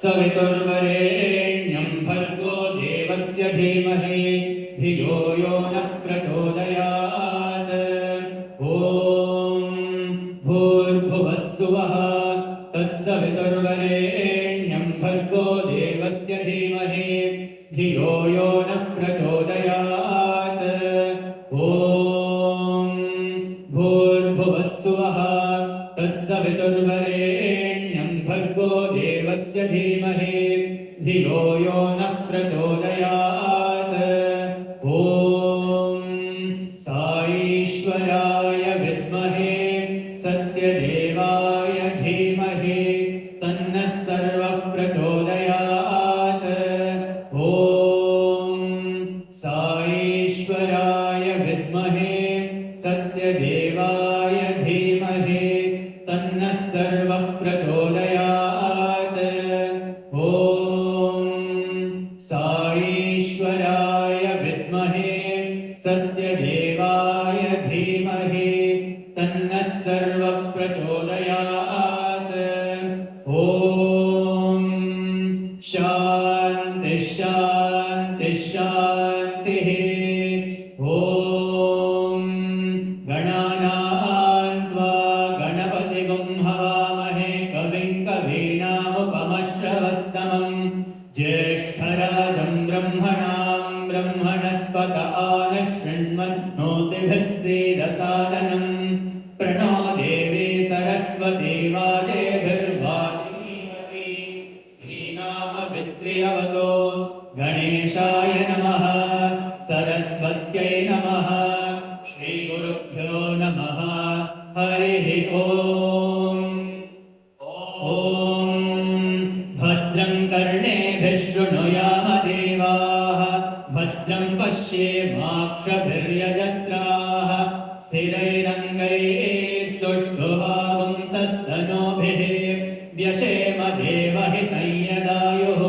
सवितुर्वरेण्यं भर्गो देवस्य धीमहि धियो यो नः प्रचोदयात्। ॐ भूर्भुवः सुवः तत्सवितुर्वरेण्यं भर्गो देवस्य धीमहि धियो यो नः प्रचोदयात्। ॐ भूर्भुवः सुवः तत्सवितुर्वरेण्यं भर्गो देवस्य धीमहि धियो यो नः प्रचोदयात्। ॐ साईश्वराय विद्महे सत्यदेवाय धीमहि तन्नः सर्वः प्रचोदयात्। ॐ साईश्वराय विद्महे सत्यदेवाय धीमहि तन्नः सर्वः प्रचोदयात्। ॐ साईश्वराय विद्महे सत्यदेवाय धीमहि तन्नः सर्वः प्रचोदयात्। ॐ शान्तिः शान्तिः शान्तिः। ॐ गणानां त्वा गणपतिगुं हवामहे कविं कवीनामुपमश्रवस्तमं ज्येष्ठराजं ब्रह्मणां ब्रह्मणस्पत आनः शृण्वन्नोतिभिः सीदसादनं प्रणो देवी सरस्वती वाजेभिर्वाणीमती धीनामवित्र्यवतो गणेशाय नमः सरस्वत्यै नमः श्रीगुरुभ्यो नमः हरिः ॐ। ॐ भद्रं कर्णेभिः शृणुयाम देवाः भद्रं पश्येमाक्षभिर्यजत्राः स्थिरैरङ्गैः स्तुष्टुवागुंसस्तनूभिः व्यशेम देवहितं यदायुः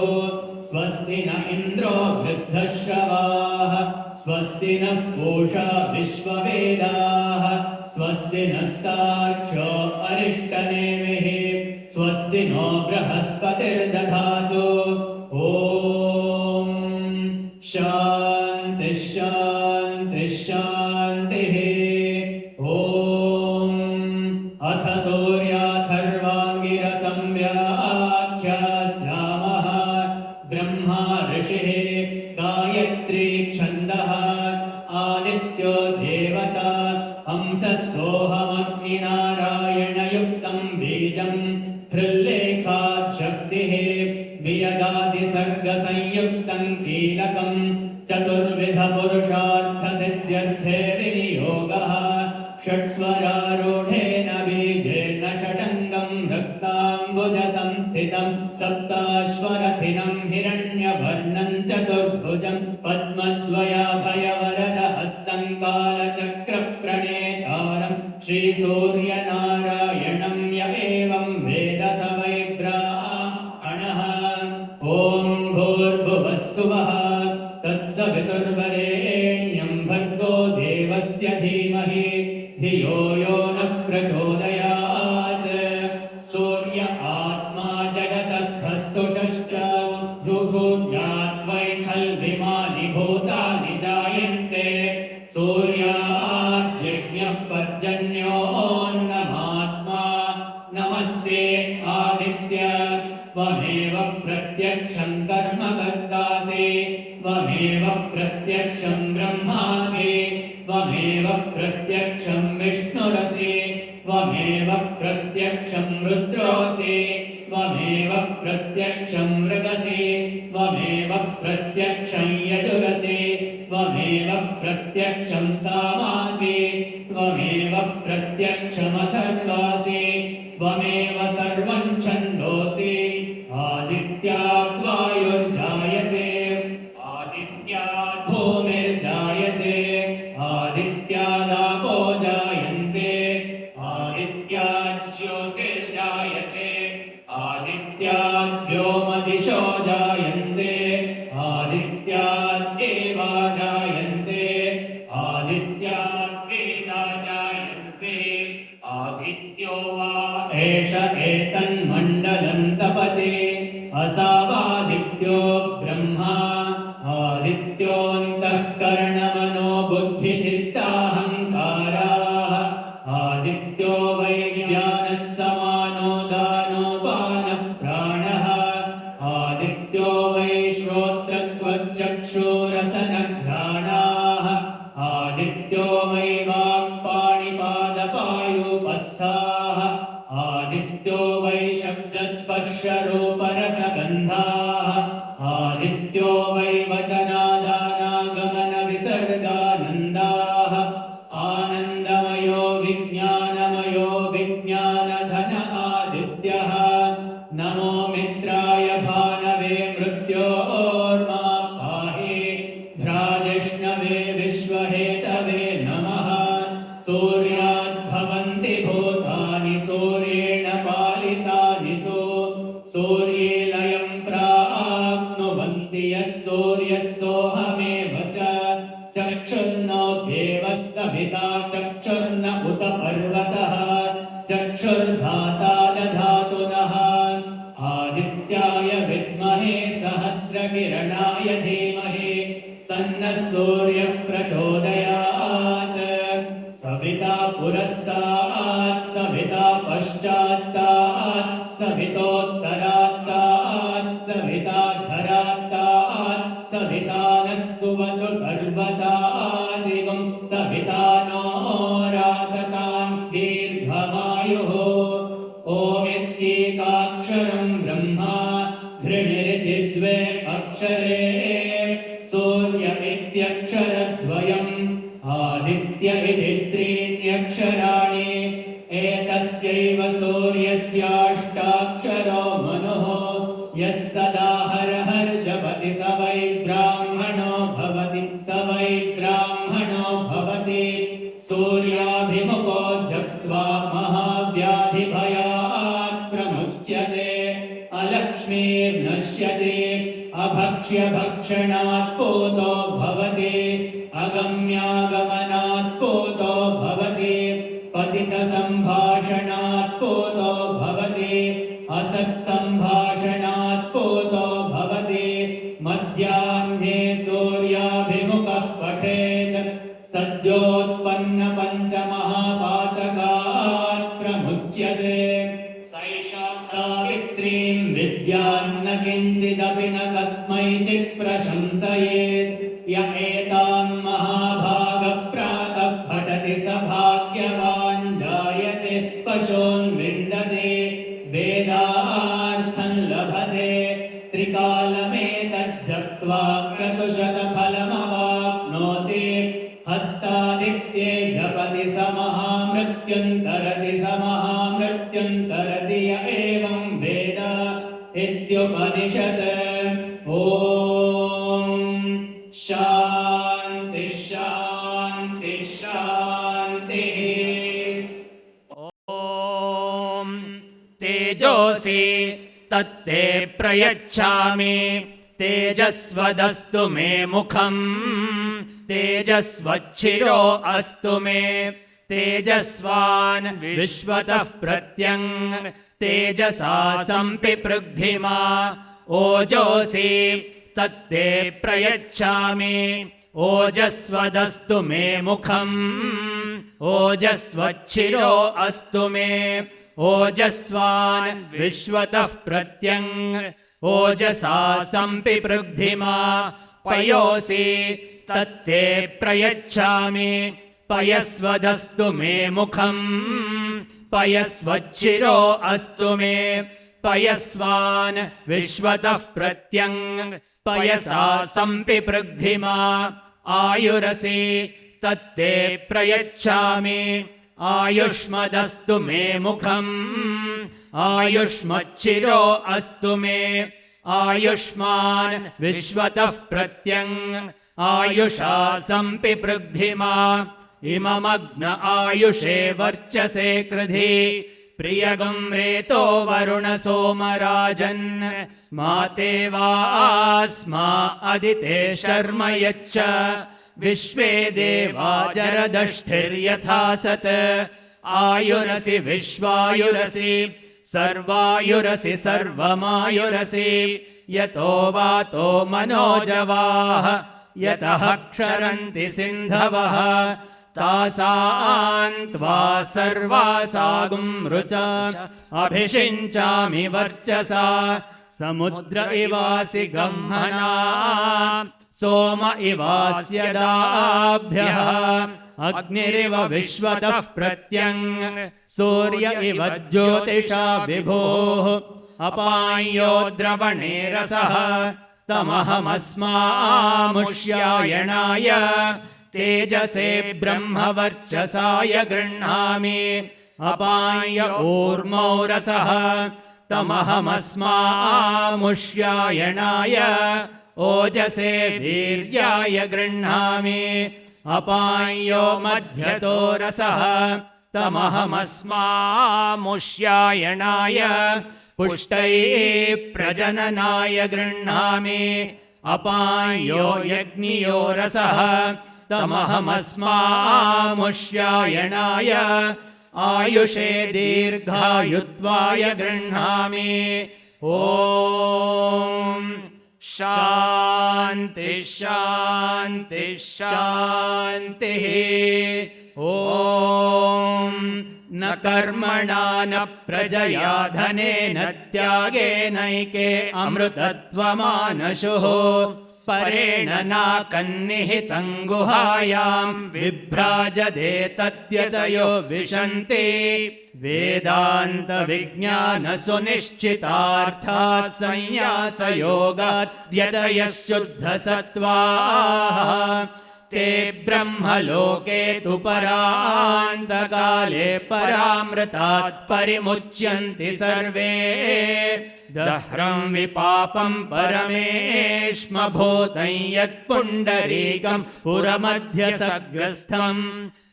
स्वस्ति न इन्द्रो वृद्धश्रवाः स्वस्ति नः पूषा विश्ववेदाः स्वस्ति नस्तार्क्ष्यो अरिष्टनेमिः स्वस्ति नो बृहस्पतिर्दधातु। ॐ शान्तिः शान्तिः शान्तिः। ॐ अथ सूर्याथर्वाङ्गिरसं व्याख्यास्यामः ब्रह्मा ऋषिः गायत्री छन्दः आदित्यो देवता हंसः सोऽहमग्निनारायणयुक्तं बीजं हृल्लेखात् शक्तिः वियदादिसर्गसंयुक्तं कीलकं चतुर्विधपुरुषार्थसिद्ध्यर्थे विनियोगः षट्स्वरारूढेन बीजेन षडङ्गं रक्ताम्बुजसंस्थितं सप्ताश्वरथिनं हिरण्यवर्णं चतुर्भुजं पद्मद्वयाभयवरदहस्तं कालचक्रप्रणेतारं श्रीसूर्यनारायणं यमेवं वेद स वै ब्राह्मणः। ॐ भूर्भुवः सुवः तत्सवितुर्वरेण्यं भर्गो देवस्य धीमहि धियो यो नः प्रचोदयात्। सूर्य आत्मा जगतस्थस्तुषश्च सूर्यात् वै खल्विमानि भूतानि जायन्ते सूर्यात् यज्ञः पर्जन्योऽन्नमात्मा नमस्ते आदित्य त्वमेव प्रत्यक्षं कर्म कर्तासि त्वमेव प्रत्यक्षं ब्रह्मासि त्वमेव प्रत्यक्षं विष्णुरसि त्वमेव प्रत्यक्षं रुद्रोऽसि त्वमेव प्रत्यक्षं मृगसि त्वमेव प्रत्यक्षं यजुरसि त्वमेव प्रत्यक्षं सामासि त्वमेव प्रत्यक्षमथर्वासि त्वमेव सर्वं छन्दोसि आदित्यात् वायुर्जायते आदित्यात् भूमिर्जायते आदित्यादाप देवा जायन्ते आदित्या वेदा जायन्ते आदित्यो वा एष एतन्मण्डलं तपते असावादित्यो ब्रह्मा आदित्योऽन्तःकरणमनो बुद्धिचित्ताहङ्काराः आदित्यो वै ज्ञानः समानो दानो पानः प्राणः आदित्यो वै श्रोत्रत्वच्चक्षुरसनघ्राणाः आदित्यो वै वाक्पाणिपादपायूपस्थाः आदित्यो वै शब्दस्पर्शरूपरसगन्धाः आदित्यो वै वचनादानागमनविसर्गानन्दाः आनन्दमयो विज्ञानमयो विज्ञानधन आदित्यः नमो मित्राय भानवे मृत्योर्मा पाहि भ्राजिष्णवे विश्वहेतवे नमः सूर्याद्भवन्ति भूतानि सूर्येण पालितानि तु सूर्ये लयं प्राप्नुवन्ति यः सूर्यः सोऽहमेव च चक्षुर्नो देवः सविता चक्षुर्न उत पर्वतः चक्षुर्धाता दधातु नः आदित्याय विद्महे सहस्रकिरणाय धीमहि तन्नः सूर्यः प्रचोदयात् सविता पुरस्तात् सविता पश्चात्तात् सवितोत्तरात्तात् सविताधरात्तात् सविता नः सुवतु सर्वदादिगुं सविता नो रासतां दीर्घमायुः ओमित्येकाक्षरं ब्रह्मा धृणिरिति द्वे अक्षरे सूर्य इत्यक्षरद्वयम् आदित्य इति त्रीण्यक्षराणि एतस्यैव सूर्यस्याष्टाक्षरो मनुः यः सदा हर हर जपति स वै ब्राह्मणो भवति स वै ब्राह्मणो भवति सूर्याभिमुखो जप्त्वा महाव्याधिभयात् प्रमुच्यते अलक्ष्मीर्नश्यति अभक्ष्य भक्षणात् पूतो भवति अगम्यागमनात् पूतो भवति पतितसम्भाषणात् पूतो भवति असत्सम्भाषणात् पूतो भवति मध्याह्ने सूर्याभिमुखः पठेत् सद्योत्पन्नपञ्चमहापातकात् प्रमुच्यते सैषा सावित्रीं विद्यान्न किञ्चिदपि न कस्मैचित् प्रशंसयेत् य एतां महाभागः प्रातः पठति स भाग्यवान् जायते पशून् विन्दते वेदार्थं लभते त्रिकालमेतज्जप्त्वा क्रतुशतफलमवाप्नोति हस्तादित्ये जपति स महामृत्युन्तरति स महामृत्युन्तरति य एवं वेद इत्युपनिषत् ॐ शान्ति शान्ति शान्तिः ॐ तेजोसि तत्ते प्रयच्छामि तेजस्वदस्तु मे मुखम् तेजस्वच्छिरो अस्तु मे तेजस्वान् विश्वतः प्रत्यङ् तेजसा सम्पिपृग्धिमा ओजोसि तत्ते प्रयच्छामि ओजस्वदस्तु मे मुखम् ओजस्वच्छिरो अस्तु मे ओजस्वान् विश्वतः प्रत्यङ् ओजसा सम्पिपृग्धिमा पयोसि तत्ते प्रयच्छामि पयस्वदस्तु मे मुखम् पयस्वच्छिरो अस्तु मे पयस्वान् विश्वतः प्रत्यङ् पयसा सम्पिपृग्धिमा आयुरसि तत्ते प्रयच्छामि आयुष्मदस्तु मे मुखम् आयुष्मच्छिरो अस्तु मे आयुष्मान् विश्वतः प्रत्यङ् आयुषा सम्पिपृग्धिमा इममग्न आयुषे वर्चसे कृधि प्रियगं रेतो वरुण सोमराजन् माते वास्मा अदिते शर्म यच्च विश्वे देवा जरदष्टिर्यथा सत् आयुरसि विश्वायुरसि सर्वायुरसि सर्वमायुरसि यतो वातो मनोजवाः यतः क्षरन्ति सिन्धवः तासां त्वा सर्वासागुं ऋचा अभिषिञ्चामि वर्चसा समुद्र इवासि गह्मना सोम इवास्यदाभ्यः अग्निरिव विश्वतः प्रत्यङ् सूर्य इव ज्योतिषा विभोः अपायो द्रवणे रसः तमहमस्मामुष्यायणाय तेजसे ब्रह्मवर्चसाय गृह्णामि अपाय ऊर्मौ रसः तमहमस्मामुष्यायणाय ओजसे वीर्याय गृह्णामि अपायो मध्यतो रसः तमहमस्मामुष्यायणाय पुष्टये प्रजननाय गृह्णामि अपायो यज्ञियो रसः तमहमस्मामुष्यायणाय आयुषे दीर्घायुत्वाय गृह्णामि ॐ शान्ति शान्ति शान्तिः ॐ न कर्मणा न प्रजया धनेन त्यागेनैके अमृतत्वमानशुः परेण नाकन्निहितं गुहायां विभ्राजते तद्यतयो विशन्ति वेदान्त विज्ञान सुनिश्चितार्थाः संन्यासयोगाद्यतयः शुद्धसत्त्वाः ते ब्रह्मलोके तु परान्तकाले परामृतात् परिमुच्यन्ति सर्वे दह्रं विपापं परमेष्मभूतं यत्पुण्डरीकं पुरमध्यसग्रस्थं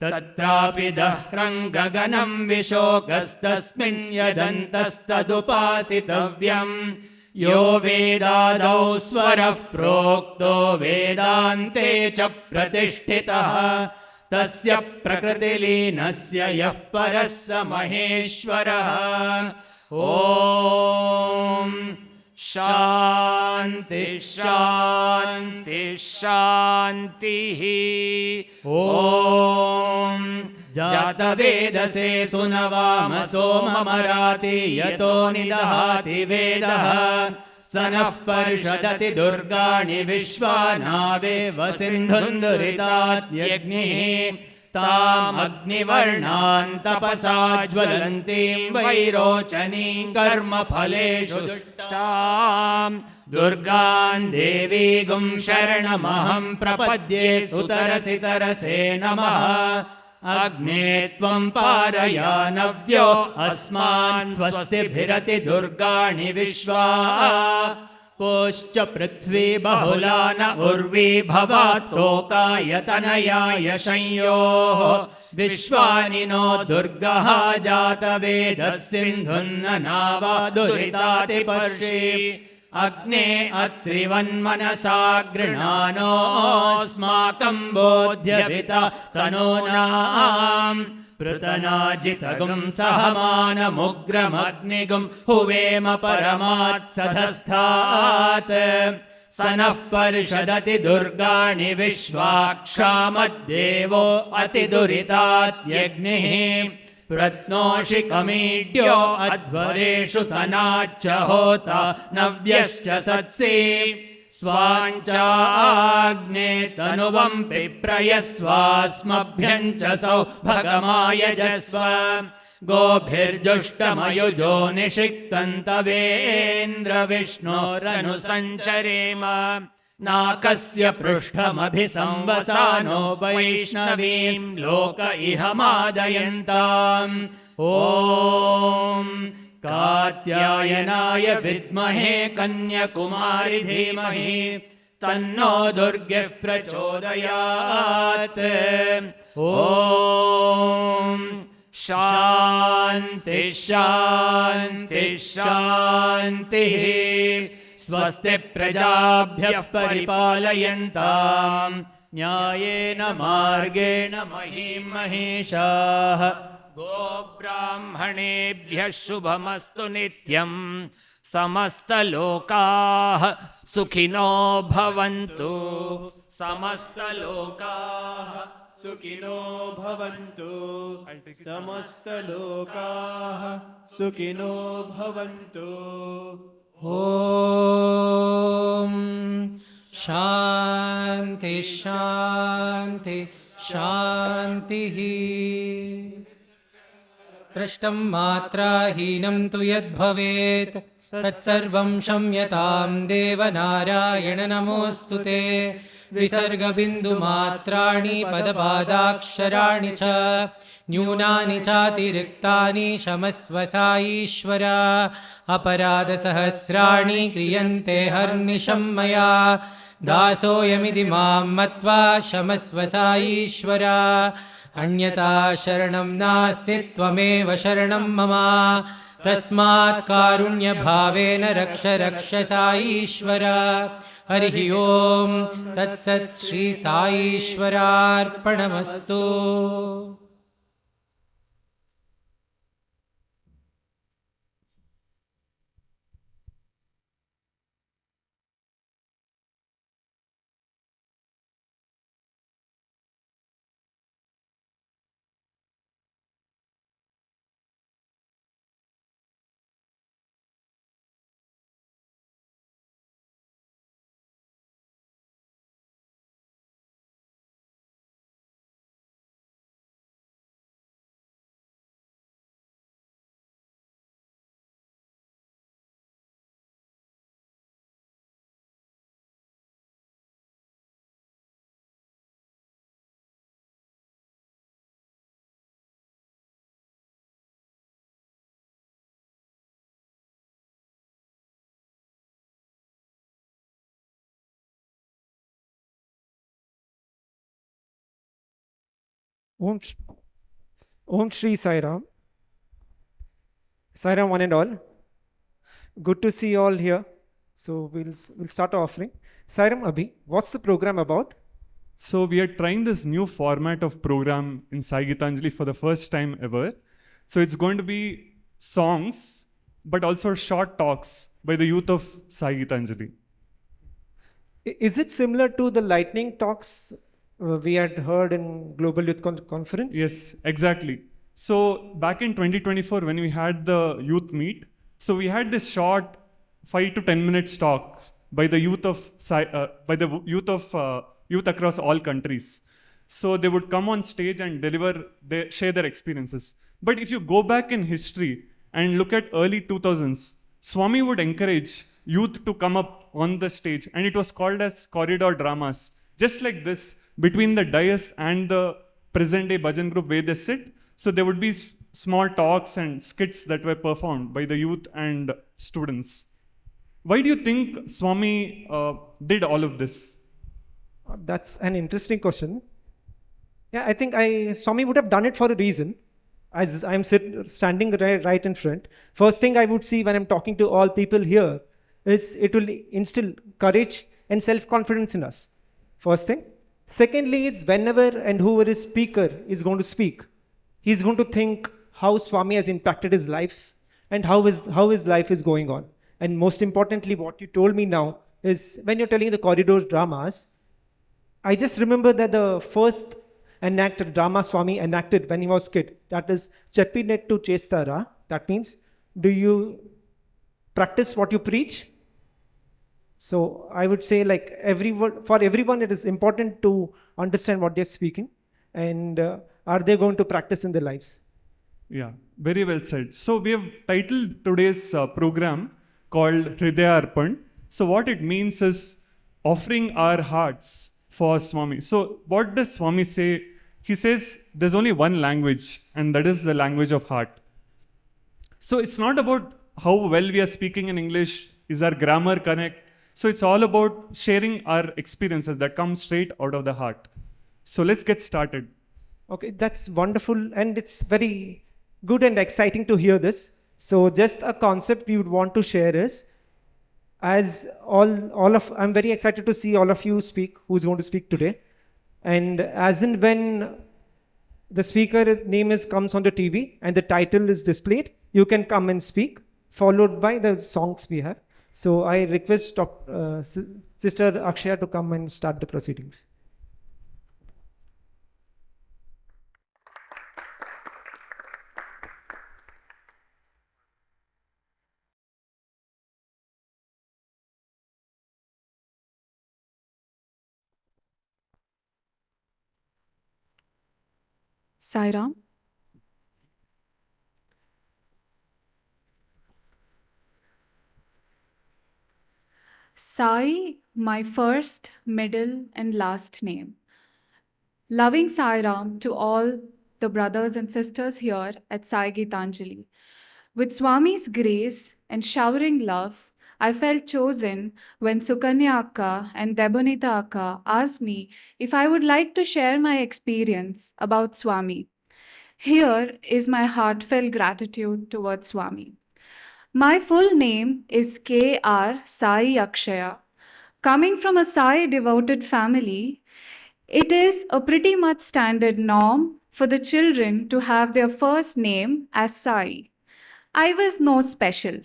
तत्रापि दह्रं गगनं विशोकस्तस्मिन् यदन्तस्तदुपासितव्यम् यो वेदादौ स्वरः प्रोक्तो वेदान्ते च प्रतिष्ठितः तस्य प्रकृतिलीनस्य यः परः स महेश्वरः ॐ शान्ति शान्ति शान्तिः ॐ जातवेदसे सुनवाम सोममराति यतो निदहाति वेदः स नः पर्षदति दुर्गाणि विश्वानावेव सिन्धुन्दुरिताद्यग्निः तामग्निवर्णान् तपसा ज्वलन्तीं वैरोचनीं कर्मफलेषु दुष्टाम् दुर्गान् देवीगुं शरणमहं प्रपद्ये सुतरसि तरसे नमः अग्ने त्वं पारयानव्यो अस्मान् स्वस्तिभिरति दुर्गाणि विश्वा पोश्च पृथ्वी बहुला न उर्वी भवात्तोकायतनयाय संयोः विश्वानि नो दुर्गः जातवेदः सिन्धुन्न नावा दुरितातिपर्षि अग्ने अत्रिवन्मनसा गृणानोऽस्माकं बोध्यभिता तनूनाम् पृतनाजितगुं सहमानमुग्रमग्निगुं हुवेम परमात्सधस्थात् स नः पर्षदति दुर्गाणि विश्वाक्षामद्देवो अतिदुरितात्यग्निः प्रत्नोषि कमीड्यो अध्वरेषु सनाच्च होता नव्यश्च सत्सि स्वाञ्चाग्ने तनुवं पिप्रयस्वास्मभ्यं च सौभगमायजस्व गोभिर्जुष्टमयुजो निषिक्तन्तवेन्द्र विष्णोरनुसञ्चरेम नाकस्य पृष्ठमभिसंवसानो वैष्णवीं लोक इह मादयन्ताम् ॐ कात्यायनाय विद्महे कन्याकुमारि धीमहि तन्नो दुर्गः प्रचोदयात् ॐ शान्ति शान्ति शान्तिः स्वस्ति प्रजाभ्यः परिपालयन्ताम् न्यायेन मार्गेण महीं महिषाः गोब्राह्मणेभ्यः शुभमस्तु नित्यम् समस्तलोकाः सुखिनो भवन्तु समस्तलोकाः सुखिनो भवन्तु समस्तलोकाः सुखिनो भवन्तु ॐ शान्ति शान्ति शान्तिः पृष्टं मात्राहीनं तु यद्भवेत् तत्सर्वं क्षम्यतां देवनारायण नमोऽस्तु ते विसर्गबिन्दुमात्राणि पदपादाक्षराणि च न्यूनानि चातिरिक्तानि क्षमस्व साईश्वर अपराधसहस्राणि क्रियन्ते हर्निशं मया दासोऽयमिति मां मत्वा क्षमस्व साईश्वर अन्यथा शरणं नास्ति त्वमेव शरणं मम तस्मात् कारुण्यभावेन रक्ष रक्ष साईश्वर हरिः ओं तत्सत् Shri साईश्वरार्पणमस्तु। Om Shri Sai Ram. Sai Ram one and all. Good to see you all here. So we'll start our offering. Sai Ram Abhi, what's the program about? So we are trying this new format of program in Sai Gitanjali for the first time ever. So it's going to be songs, but also short talks by the youth of Sai Gitanjali. Is it similar to the lightning talks we had heard in Global Youth Conference? Yes, exactly. So back in 2024, when we had the youth meet, so we had this short 5 to 10 minutes talks by the youth of youth across all countries. So they would come on stage and share their experiences. But if you go back in history and look at early 2000s, Swami would encourage youth to come up on the stage, and it was called as corridor dramas, just like this, between the dais and the present day Bhajan group where they sit. So there would be small talks and skits that were performed by the youth and students. Why do you think Swami did all of this? That's an interesting question. Yeah, I think Swami would have done it for a reason. As I'm standing right in front, first thing I would see when I'm talking to all people here is it will instill courage and self-confidence in us. First thing. Secondly is whenever and whoever is speaker is going to speak, he's going to think how Swami has impacted his life and how his life is going on. And most importantly, what you told me now is when you're telling the corridor dramas, I just remember that the first enacted drama Swami enacted when he was kid, that is Cheppinettu Chestara. That means, do you practice what you preach? So I would say like for everyone it is important to understand what they're speaking and are they going to practice in their lives? Yeah, very well said. So we have titled today's program called Hridayaarpan. So what it means is offering our hearts for Swami. So what does Swami say? He says there's only one language, and that is the language of heart. So it's not about how well we are speaking in English, is our grammar correct? So it's all about sharing our experiences that come straight out of the heart. So let's get started. Okay, that's wonderful, and it's very good and exciting to hear this. So, just a concept we would want to share is, as I'm very excited to see all of you speak, who's going to speak today. And as in when the name comes on the TV and the title is displayed, you can come and speak, followed by the songs we have. So I request Sister Akshaya to come and start the proceedings. Sai Ram. Sai, my first, middle, and last name. Loving Sai Ram to all the brothers and sisters here at Sai Gitanjali. With Swami's grace and showering love, I felt chosen when Sukanya Akka and Debonita Akka asked me if I would like to share my experience about Swami. Here is my heartfelt gratitude towards Swami. My full name is K.R. Sai Akshaya. Coming from a Sai devoted family, it is a pretty much standard norm for the children to have their first name as Sai. I was no special,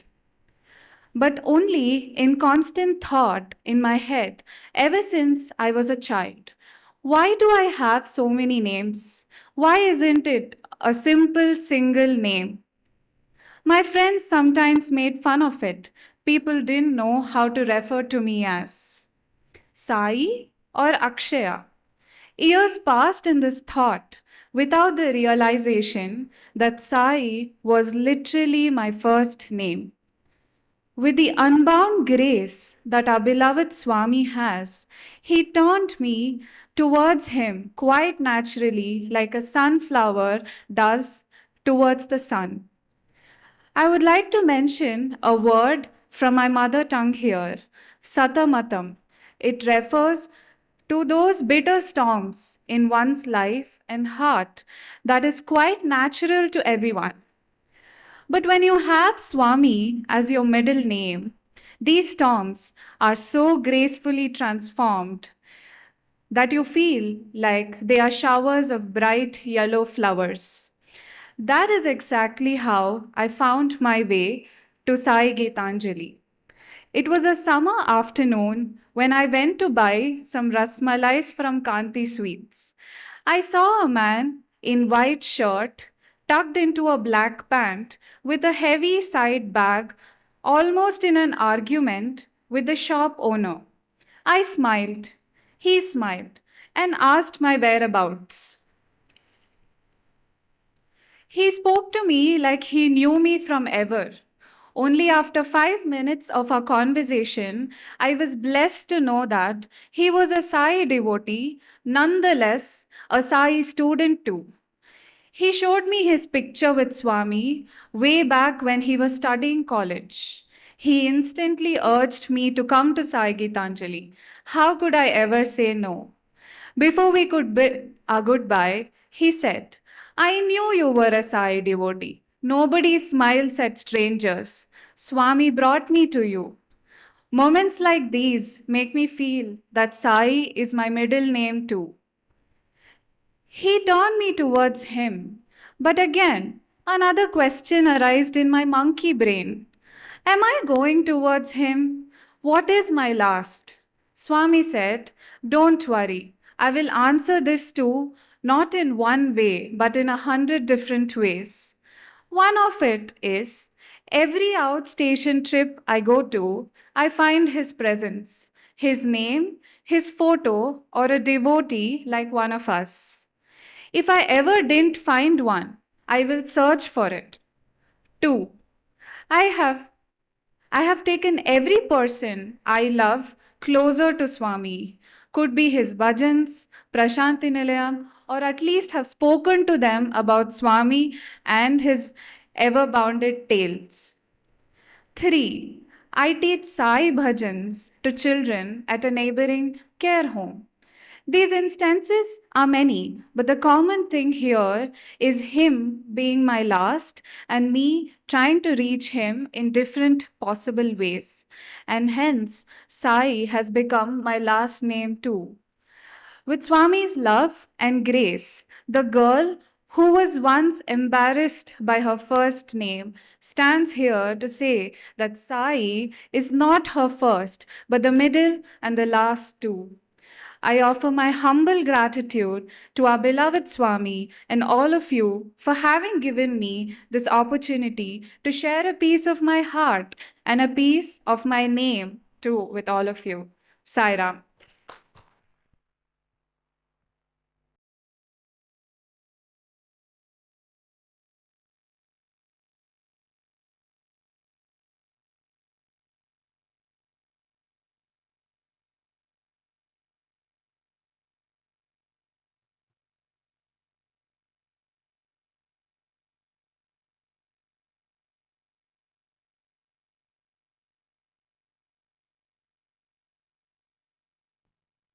but only in constant thought in my head ever since I was a child. Why do I have so many names? Why isn't it a simple single name? My friends sometimes made fun of it. People didn't know how to refer to me as Sai or Akshaya. Years passed in this thought without the realization that Sai was literally my first name. With the unbound grace that our beloved Swami has, he turned me towards him quite naturally, like a sunflower does towards the sun. I would like to mention a word from my mother tongue here, satamatam. It refers to those bitter storms in one's life and heart that is quite natural to everyone. But when you have Swami as your middle name, these storms are so gracefully transformed that you feel like they are showers of bright yellow flowers. That is exactly how I found my way to Sai Gitanjali. It was a summer afternoon when I went to buy some rasmalais from Kanti Sweets. I saw a man in white shirt tucked into a black pant with a heavy side bag, almost in an argument with the shop owner. I smiled, he smiled, and asked my whereabouts. He spoke to me like he knew me from ever. Only after 5 minutes of our conversation, I was blessed to know that he was a Sai devotee, nonetheless a Sai student too. He showed me his picture with Swami way back when he was studying college. He instantly urged me to come to Sai Gitanjali. How could I ever say no? Before we could bid our goodbye, he said, I knew you were a Sai devotee. Nobody smiles at strangers. Swami brought me to you. Moments like these make me feel that Sai is my middle name too. He turned me towards him. But again, another question arose in my monkey brain. Am I going towards him? What is my last? Swami said, don't worry. I will answer this too, not in one way, but in 100 different ways. One of it is, every outstation trip I go to, I find his presence, his name, his photo, or a devotee like one of us. If I ever didn't find one, I will search for it. 2. I have taken every person I love closer to Swami. Could be his Bhajans, Prashanti Nilayam, or at least have spoken to them about Swami and his ever-bounded tales. 3. I teach Sai Bhajans to children at a neighboring care home. These instances are many, but the common thing here is him being my last and me trying to reach him in different possible ways. And hence, Sai has become my last name too. With Swami's love and grace, the girl who was once embarrassed by her first name stands here to say that Sai is not her first, but the middle and the last too. I offer my humble gratitude to our beloved Swami and all of you for having given me this opportunity to share a piece of my heart and a piece of my name too with all of you. Sai Ram.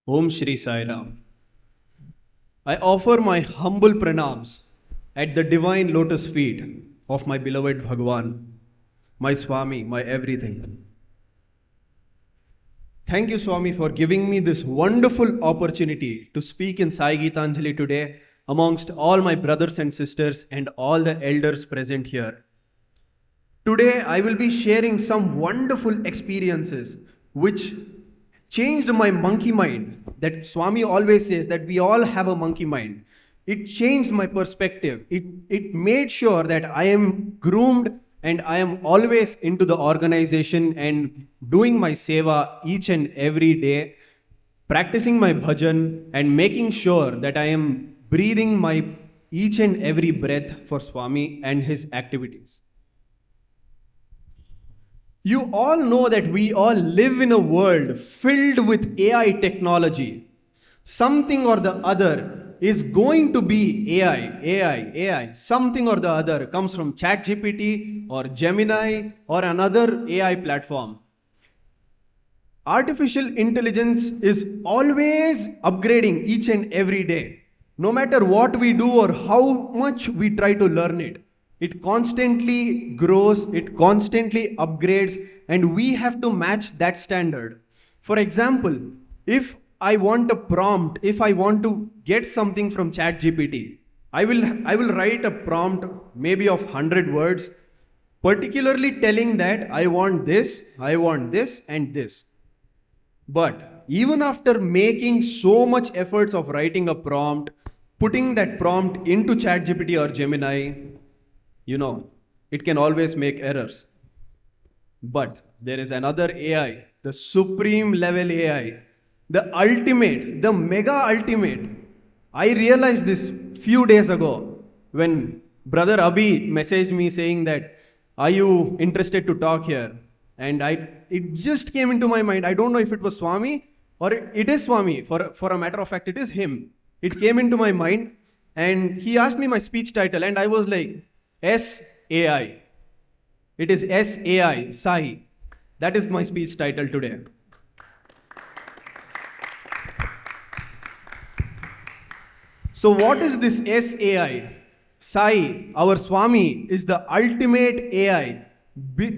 Om Shri Sai Ram. I offer my humble pranams at the divine lotus feet of my beloved Bhagawan, my Swami, my everything. Thank you, Swami, for giving me this wonderful opportunity to speak in Sai Gitanjali today amongst all my brothers and sisters and all the elders present here. Today, I will be sharing some wonderful experiences which changed my monkey mind. That Swami always says that we all have a monkey mind. It changed my perspective. It made sure that I am groomed and I am always into the organization and doing my seva each and every day, practicing my bhajan and making sure that I am breathing my each and every breath for Swami and his activities. You all know that we all live in a world filled with AI technology. Something or the other is going to be AI. Something or the other comes from ChatGPT or Gemini or another AI platform. Artificial intelligence is always upgrading each and every day. No matter what we do or how much we try to learn it, it constantly grows, it constantly upgrades, and we have to match that standard. For example, if I want a prompt, if I want to get something from ChatGPT, I will write a prompt maybe of 100 words, particularly telling that I want this, and this. But even after making so much efforts of writing a prompt, putting that prompt into ChatGPT or Gemini, it can always make errors. But there is another AI, the supreme level AI, the ultimate, the mega ultimate. I realized this few days ago when Brother Abhi messaged me saying that, are you interested to talk here? And it just came into my mind. I don't know if it was Swami or it is Swami. For a matter of fact, it is him. It came into my mind and he asked me my speech title and I was like, SAI. It is SAI, Sai. That is my speech title today. So what is this SAI? Sai, our Swami, is the ultimate AI.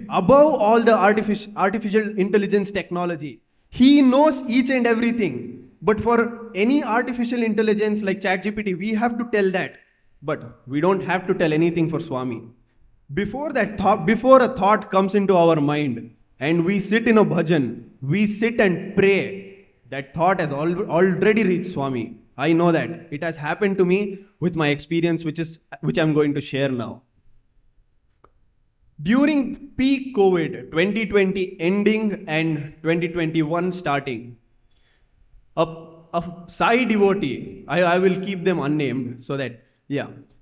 Above all the artificial intelligence technology. He knows each and everything. But for any artificial intelligence like ChatGPT, we have to tell that. But we don't have to tell anything for Swami. Before a thought comes into our mind and we sit in a bhajan, we sit and pray, that thought has already reached Swami. I know that. It has happened to me with my experience, which I'm going to share now. During peak COVID, 2020 ending and 2021 starting, a Sai devotee, I will keep them unnamed so that,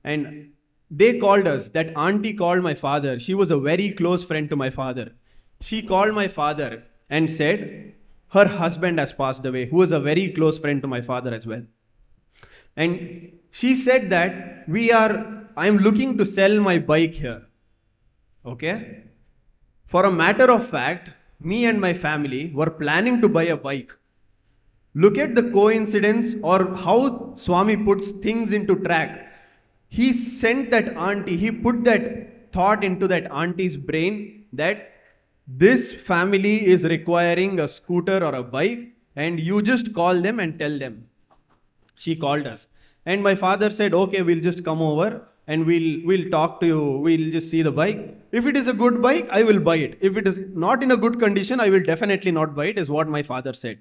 and they called us, that auntie called my father. She was a very close friend to my father. She called my father and said, her husband has passed away, who was a very close friend to my father as well. And she said that I'm looking to sell my bike here. Okay? For a matter of fact, me and my family were planning to buy a bike. Look at the coincidence or how Swami puts things into track. He sent that auntie, he put that thought into that auntie's brain that this family is requiring a scooter or a bike, and you just call them and tell them. She called us. And my father said, okay, we'll just come over and we'll talk to you. We'll just see the bike. If it is a good bike, I will buy it. If it is not in a good condition, I will definitely not buy it, is what my father said.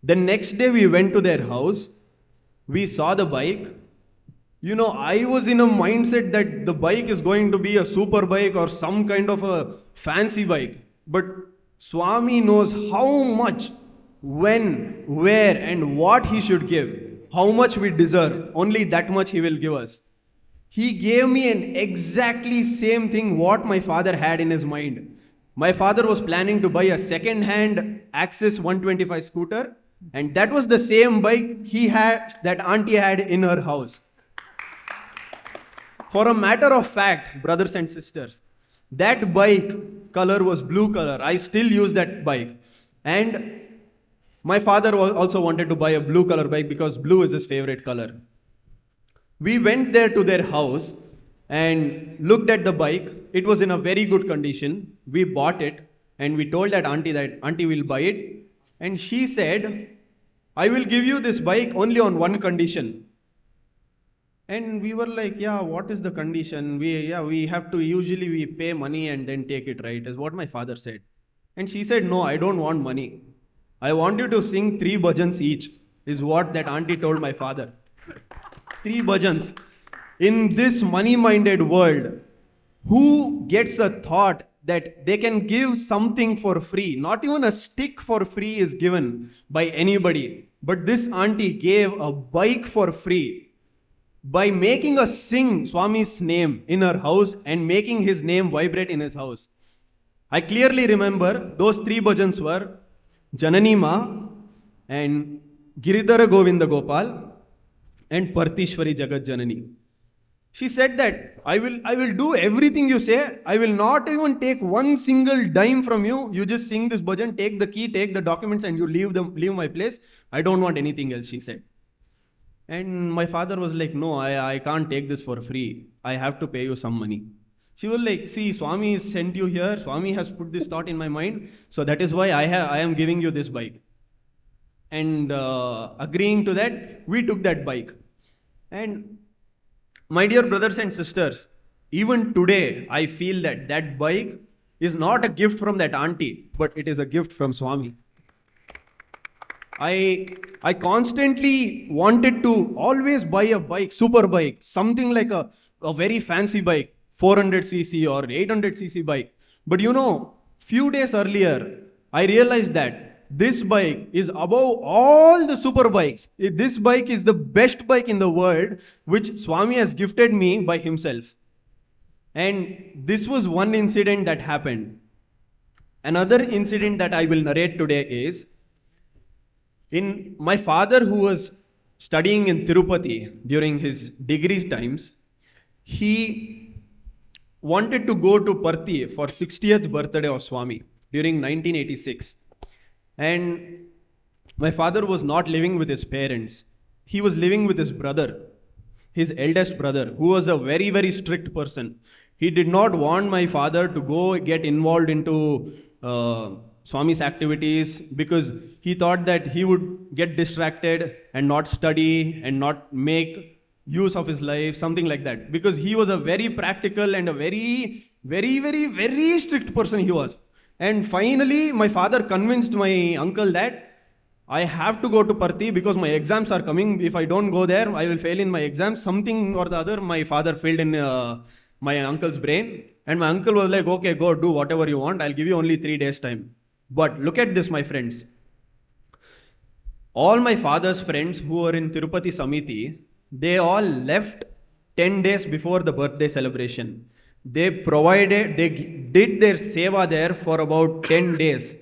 The next day we went to their house. We saw the bike. You know, I was in a mindset that the bike is going to be a super bike or some kind of a fancy bike. But Swami knows how much, when, where, and what he should give. How much we deserve. Only that much he will give us. He gave me an exactly same thing what my father had in his mind. My father was planning to buy a second-hand Axis 125 scooter, and that was the same bike he had, that auntie had in her house. For a matter of fact, brothers and sisters, that bike color was blue color. I still use that bike. And my father also wanted to buy a blue color bike because blue is his favorite color. We went there to their house and looked at the bike. It was in a very good condition. We bought it and we told that auntie will buy it. And she said, I will give you this bike only on one condition. And we were like, yeah, what is the condition? We have to, usually we pay money and then take it, right? Is what my father said. And she said, no, I don't want money. I want you to sing 3 bhajans each, is what that auntie told my father. 3 bhajans. In this money-minded world, who gets a thought that they can give something for free? Not even a stick for free is given by anybody. But this auntie gave a bike for free by making us sing Swami's name in her house and making his name vibrate in his house. I clearly remember those 3 bhajans were Janani Ma and Giridhara Govinda Gopal and Partishwari Jagat Janani. She said that I will do everything you say. I will not even take one single dime from you. You just sing this bhajan, take the key, take the documents, and you leave my place. I don't want anything else, she said. And my father was like, no, I can't take this for free. I have to pay you some money. She was like, see, Swami sent you here. Swami has put this thought in my mind. So that is why I am giving you this bike. And agreeing to that, we took that bike. And my dear brothers and sisters, even today, I feel that that bike is not a gift from that auntie, but it is a gift from Swami. I constantly wanted to always buy a bike, super bike, something like a very fancy bike, 400cc or 800cc bike. But you know, few days earlier, I realized that this bike is above all the super bikes. This bike is the best bike in the world, which Swami has gifted me by himself. And this was one incident that happened. Another incident that I will narrate today is, in my father, who was studying in Tirupati during his degree times, he wanted to go to Parthi for 60th birthday of Swami during 1986. And my father was not living with his parents. He was living with his brother, his eldest brother, who was a very, very strict person. He did not want my father to go get involved into Swami's activities because he thought that he would get distracted and not study and not make use of his life, something like that. Because he was a very practical and a very, very, very, very strict person he was. And finally, my father convinced my uncle that I have to go to Parthi because my exams are coming. If I don't go there, I will fail in my exams. Something or the other, my father filled in my uncle's brain. And my uncle was like, okay, go do whatever you want. I'll give you only 3 days time. But look at this, my friends. All my father's friends who were in Tirupati Samiti, they all left 10 days before the birthday celebration. They did their seva there for about 10 days.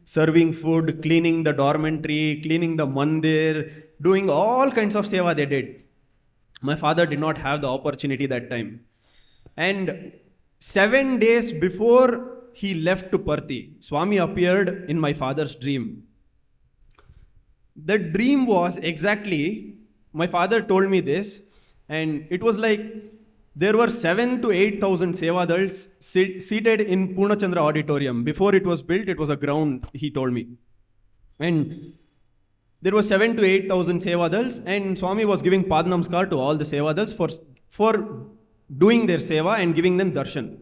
Serving food, cleaning the dormitory, cleaning the mandir, doing all kinds of seva they did. My father did not have the opportunity that time. And 7 days before he left to Parthi, Swami appeared in my father's dream. The dream was exactly, my father told me this, and it was like there were 7 to 8,000 Sevadals seated in Purnachandra Auditorium. Before it was built, it was a ground, he told me. And there were 7 to 8,000 Sevadals, and Swami was giving Pad Namaskar to all the Sevadals for doing their Seva and giving them darshan.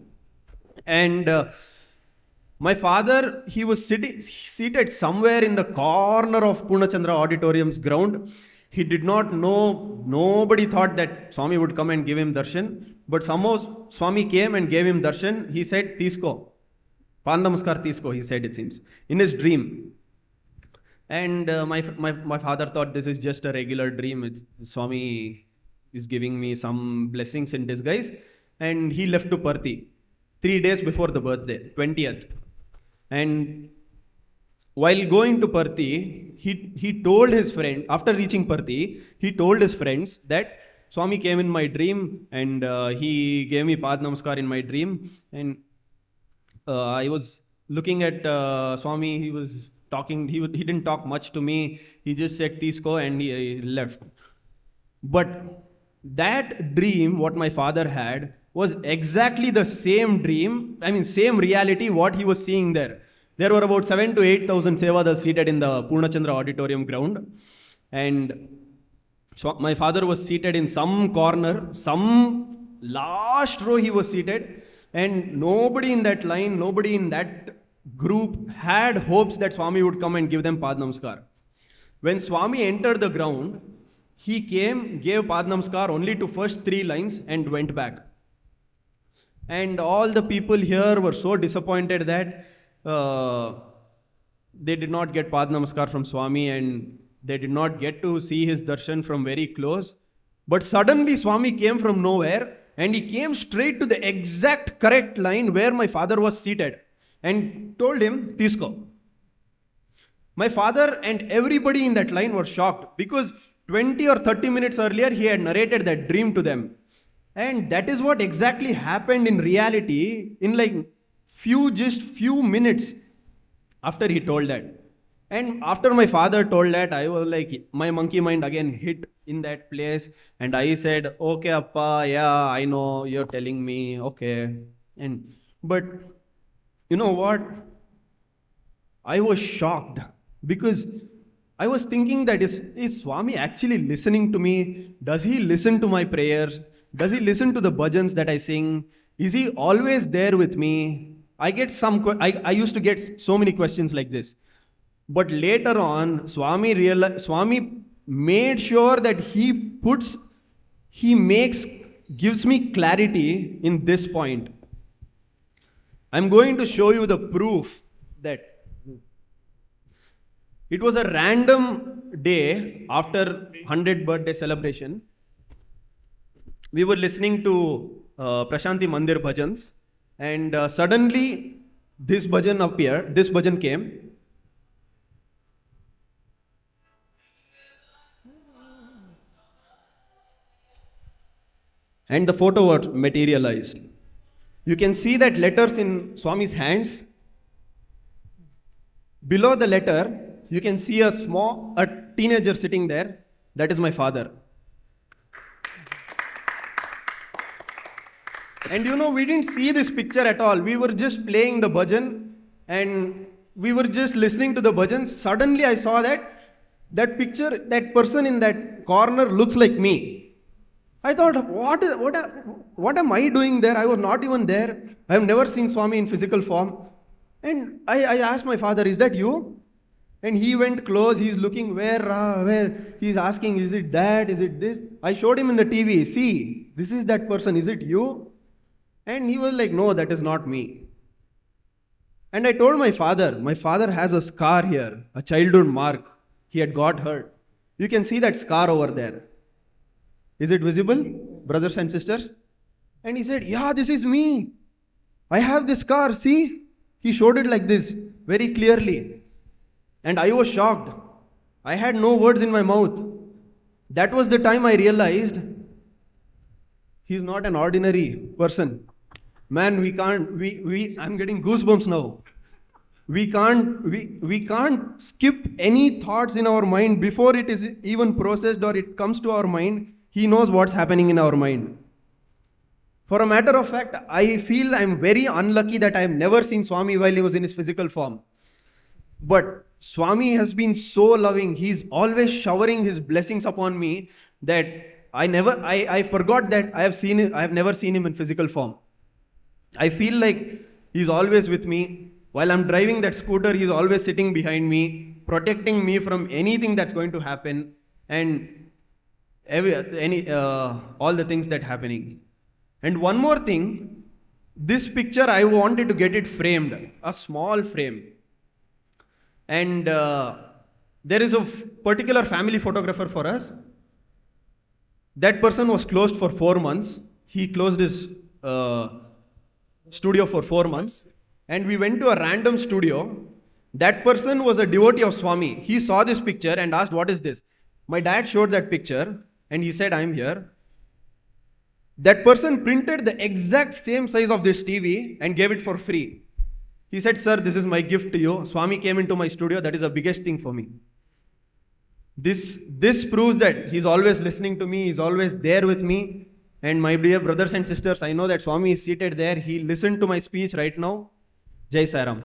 And my father, he was seated somewhere in the corner of Purnachandra Auditorium's ground. He did not know, nobody thought that Swami would come and give him darshan. But somehow Swami came and gave him darshan. He said, Tisko. Pad Namaskar Tisko, he said, it seems, in his dream. And my father thought this is just a regular dream. Swami is giving me some blessings in disguise. And he left to Parthi 3 days before the birthday, 20th. And while going to Parthi, he told his friend, after reaching Parthi, he told his friends that Swami came in my dream and he gave me Pad Namaskar in my dream. And I was looking at Swami, he was talking, he didn't talk much to me. He just said, Tisko, and he left. But that dream, what my father had, was exactly the same dream, same reality what he was seeing there. There were about 7 to 8,000 Sevadals seated in the Purnachandra Auditorium ground. And so my father was seated in some corner, some last row he was seated. And nobody in that line, nobody in that group had hopes that Swami would come and give them Pad Namaskar. When Swami entered the ground, he came, gave Pad Namaskar only to first 3 lines and went back. And all the people here were so disappointed that they did not get Pad Namaskar from Swami and they did not get to see his darshan from very close. But suddenly Swami came from nowhere and he came straight to the exact correct line where my father was seated and told him, Tisko. My father and everybody in that line were shocked because 20 or 30 minutes earlier he had narrated that dream to them. And that is what exactly happened in reality in just few minutes after he told that. And after my father told that, I was like, my monkey mind again hit in that place. And I said, okay, Appa, yeah, I know, you're telling me, okay. But you know what? I was shocked because I was thinking that is Swami actually listening to me? Does he listen to my prayers? Does he listen to the bhajans that I sing? Is he always there with me? I used to get so many questions like this. But later on, Swami made sure that gives me clarity in this point. I'm going to show you the proof that it was a random day after 100th birthday celebration. We were listening to Prashanti Mandir Bhajans, and suddenly this bhajan came. And the photo was materialized. You can see that letters in Swami's hands. Below the letter, you can see a teenager sitting there. That is my father. And we didn't see this picture at all. We were just playing the bhajan and we were just listening to the bhajans. Suddenly I saw that picture, that person in that corner looks like me. I thought, what am I doing there? I was not even there. I have never seen Swami in physical form. And I asked my father, is that you? And he went close. He's looking where? He's asking, is it that? Is it this? I showed him in the TV. See, this is that person. Is it you? And he was like, no, that is not me. And I told my father has a scar here, a childhood mark. He had got hurt. You can see that scar over there. Is it visible, brothers and sisters? And he said, yeah, this is me. I have this scar, see? He showed it like this, very clearly. And I was shocked. I had no words in my mouth. That was the time I realized he's not an ordinary person. Man, I'm getting goosebumps now. we can't skip any thoughts in our mind before it is even processed or it comes to our mind. He knows what's happening in our mind. For a matter of fact, I feel I'm very unlucky that I've never seen Swami while he was in his physical form. But Swami has been so loving. He's always showering his blessings upon me that I forgot that I have never seen him in physical form. I feel like he's always with me. While I'm driving that scooter, he's always sitting behind me, protecting me from anything that's going to happen and all the things that happening. And one more thing, this picture I wanted to get it framed, a small frame. And there is a particular family photographer for us. That person was closed for 4 months. He closed his studio for 4 months. And we went to a random studio. That person was a devotee of Swami. He saw this picture and asked, "What is this?" My dad showed that picture and he said, "I'm here." That person printed the exact same size of this TV and gave it for free. He said, "Sir, this is my gift to you. Swami came into my studio. That is the biggest thing for me." This proves that he's always listening to me. He's always there with me. And my dear brothers and sisters, I know that Swami is seated there. He listened to my speech right now. Jai Sai Ram.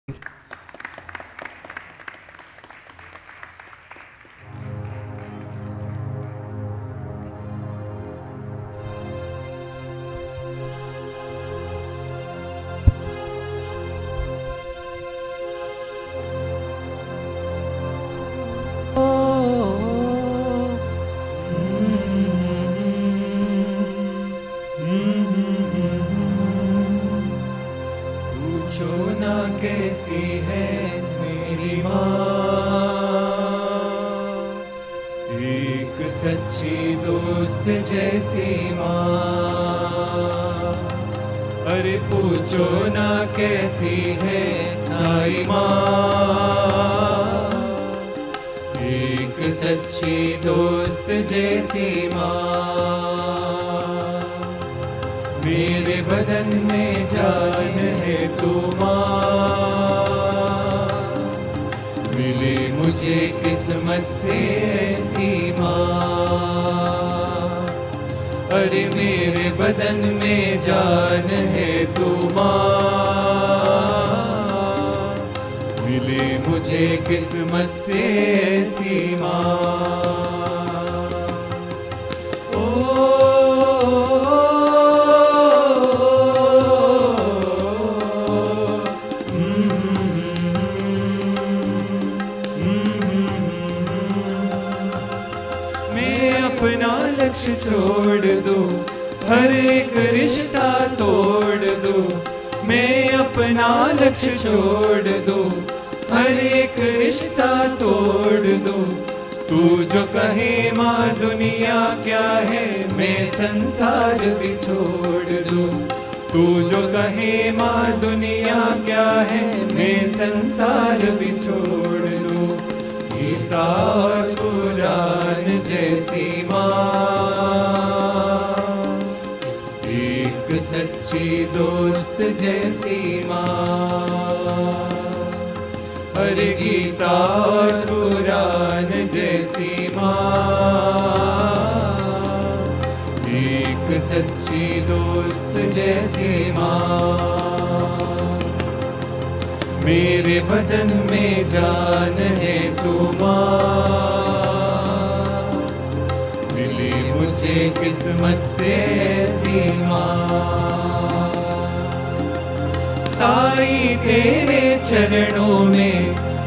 Sai तेरे चरणों में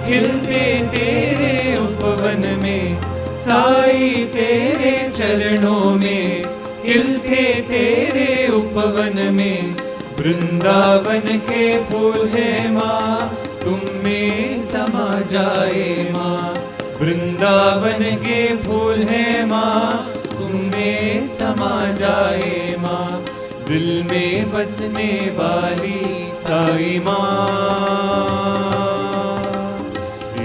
खिलते तेरे उपवन में, साई तेरे चरणों में खिलते तेरे उपवन में, वृंदावन के फूल है माँ तुम में समा जाए माँ, वृंदावन के फूल है माँ तुम में समा जाए माँ, दिल में बसने वाली साई माँ,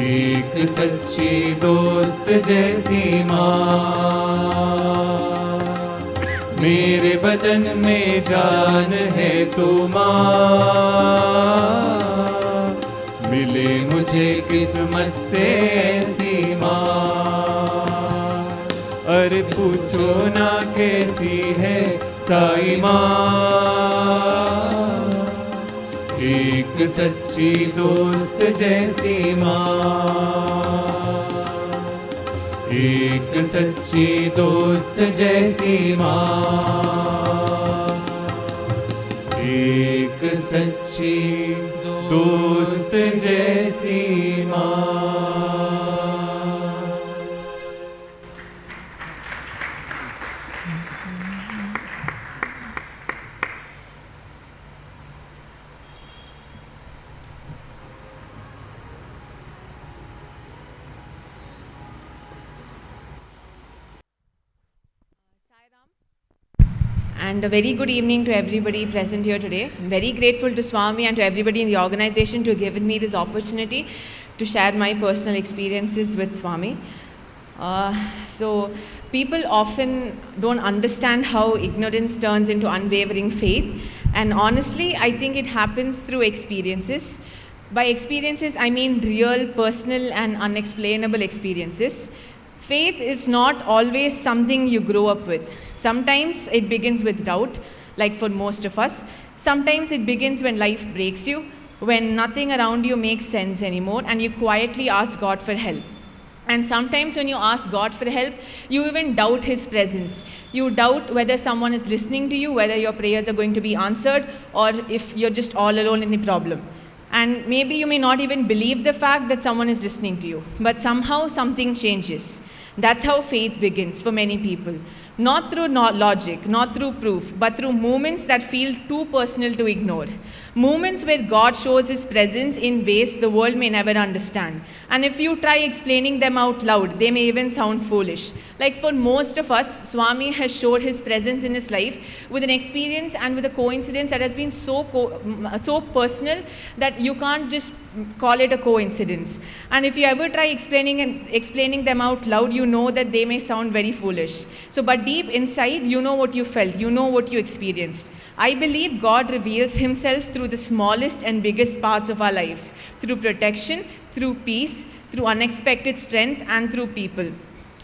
एक सच्ची दोस्त जैसी माँ, मेरे बदन में जान है तू माँ, मिले मुझे किस्मत से ऐसी माँ। अरे पूछो ना कैसी है साई माँ, एक सच्ची दोस्त जैसी माँ, एक सच्ची दोस्त जैसी माँ, एक सच्ची दोस्त जैसी माँ। And a very good evening to everybody present here today. I'm very grateful to Swami and to everybody in the organization to have given me this opportunity to share my personal experiences with Swami. So people often don't understand how ignorance turns into unwavering faith. And honestly, I think it happens through experiences. By experiences, I mean real, personal and unexplainable experiences. Faith is not always something you grow up with. Sometimes it begins with doubt, like for most of us. Sometimes it begins when life breaks you, when nothing around you makes sense anymore, and you quietly ask God for help. And sometimes when you ask God for help, you even doubt His presence. You doubt whether someone is listening to you, whether your prayers are going to be answered, or if you're just all alone in the problem. And maybe you may not even believe the fact that someone is listening to you, but somehow something changes. That's how faith begins for many people. Not through logic, not through proof, but through moments that feel too personal to ignore. Moments where God shows His presence in ways the world may never understand. And if you try explaining them out loud, they may even sound foolish. Like for most of us, Swami has showed His presence in his life with an experience and with a coincidence that has been so personal that you can't just call it a coincidence. And if you ever try explaining them out loud, you know that they may sound very foolish. So, but deep inside, you know what you felt, you know what you experienced. I believe God reveals Himself through the smallest and biggest parts of our lives, through protection, through peace, through unexpected strength, and through people.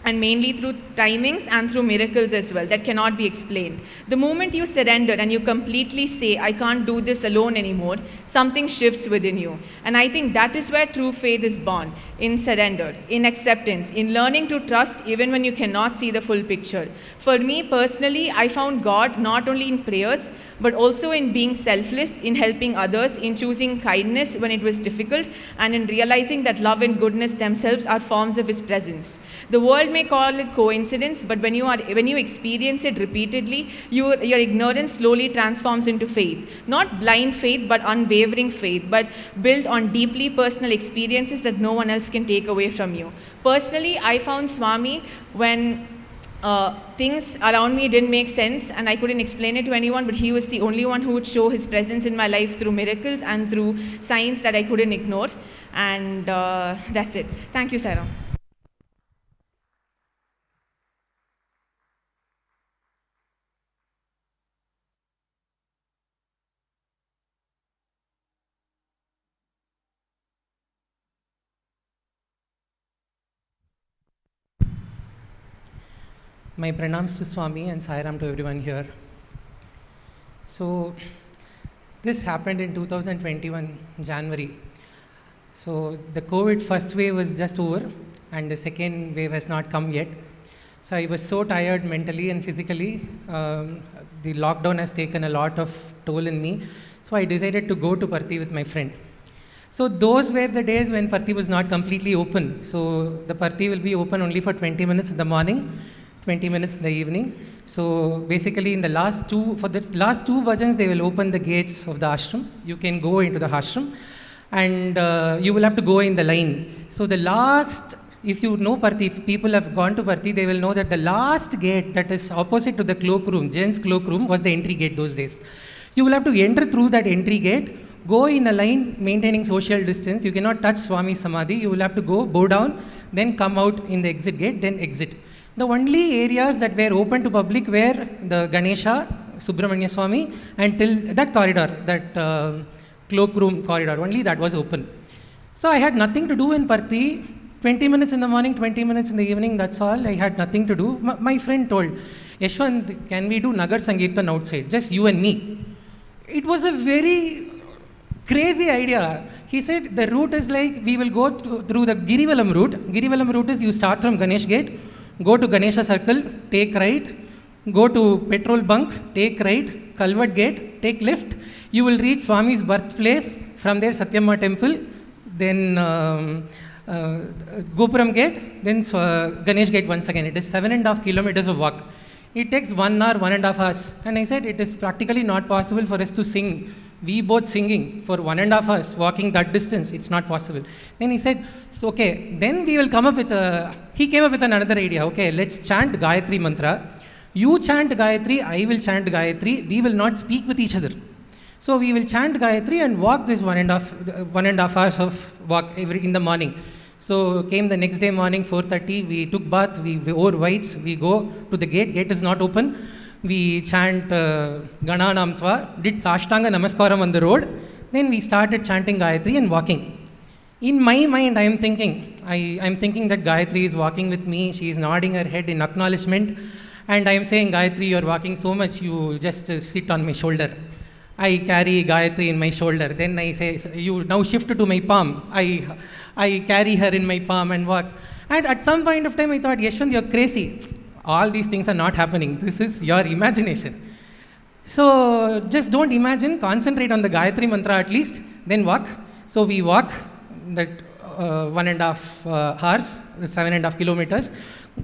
And mainly through timings and through miracles as well that cannot be explained. The moment you surrender and you completely say, I can't do this alone anymore, something shifts within you. And I think that is where true faith is born, in surrender, in acceptance, in learning to trust even when you cannot see the full picture. For me personally, I found God not only in prayers, but also in being selfless, in helping others, in choosing kindness when it was difficult, and in realizing that love and goodness themselves are forms of His presence. The world may call it coincidence, but when you experience it repeatedly, your ignorance slowly transforms into faith. Not blind faith, but unwavering faith, but built on deeply personal experiences that no one else can take away from you. Personally, I found Swami when things around me didn't make sense and I couldn't explain it to anyone, but He was the only one who would show His presence in my life through miracles and through signs that I couldn't ignore. And that's it. Thank you, Sairam. My pranams to Swami and Sairam to everyone here. So, this happened in 2021, January. So, the COVID first wave was just over and the second wave has not come yet. So, I was so tired mentally and physically. The lockdown has taken a lot of toll in me. So, I decided to go to Parthi with my friend. So, those were the days when Parthi was not completely open. So, the Parthi will be open only for 20 minutes in the morning, 20 minutes in the evening. So basically for the last two bhajans, they will open the gates of the ashram. You can go into the ashram and you will have to go in the line. So the last, if you know Parthi, if people have gone to Parthi, they will know that the last gate that is opposite to the cloak room, gents cloak room, was the entry gate those days. You will have to enter through that entry gate, go in a line maintaining social distance. You cannot touch Swami's Samadhi. You will have to go, bow down, then come out in the exit gate, then exit. The only areas that were open to public were the Ganesha, Subramanya Swami, and till that corridor, that cloakroom corridor, only that was open. So I had nothing to do in Parthi. 20 minutes in the morning, 20 minutes in the evening, that's all. I had nothing to do. My friend told, Yashwant, can we do Nagar Sankirtan outside? Just you and me. It was a very crazy idea. He said the route is like, we will go through the Girivalam route. Girivalam route is you start from Ganesh Gate, go to Ganesha Circle, take right, go to petrol bunk, take right, Kalvat Gate, take left. You will reach Swami's birthplace. From there, Satyamma Temple, then Gopuram Gate, then Ganesh Gate once again. It is 7.5 kilometers of walk. It takes 1 hour, 1.5 hours. And I said, it is practically not possible for us to sing. We both singing for 1.5 hours, walking that distance. It's not possible. Then he said, so, okay, then we will come up with he came up with another idea. Okay, let's chant Gayatri mantra. You chant Gayatri, I will chant Gayatri. We will not speak with each other. So we will chant Gayatri and walk this 1.5 hours of walk in the morning. So came the next day morning, 4:30, we took bath, we wore whites, we go to the gate is not open. We chant Gananam Tva, did Sashtanga Namaskaram on the road. Then we started chanting Gayatri and walking. In my mind, I am thinking that Gayatri is walking with me, she is nodding her head in acknowledgement. And I am saying, Gayatri, you are walking so much, you just sit on my shoulder. I carry Gayatri in my shoulder. Then I say, you now shift to my palm. I carry her in my palm and walk. And at some point of time, I thought, Yashwant, you're crazy. All these things are not happening. This is your imagination. So just don't imagine, concentrate on the Gayatri mantra at least, then walk. So we walk that 1.5 hours, 7.5 kilometers,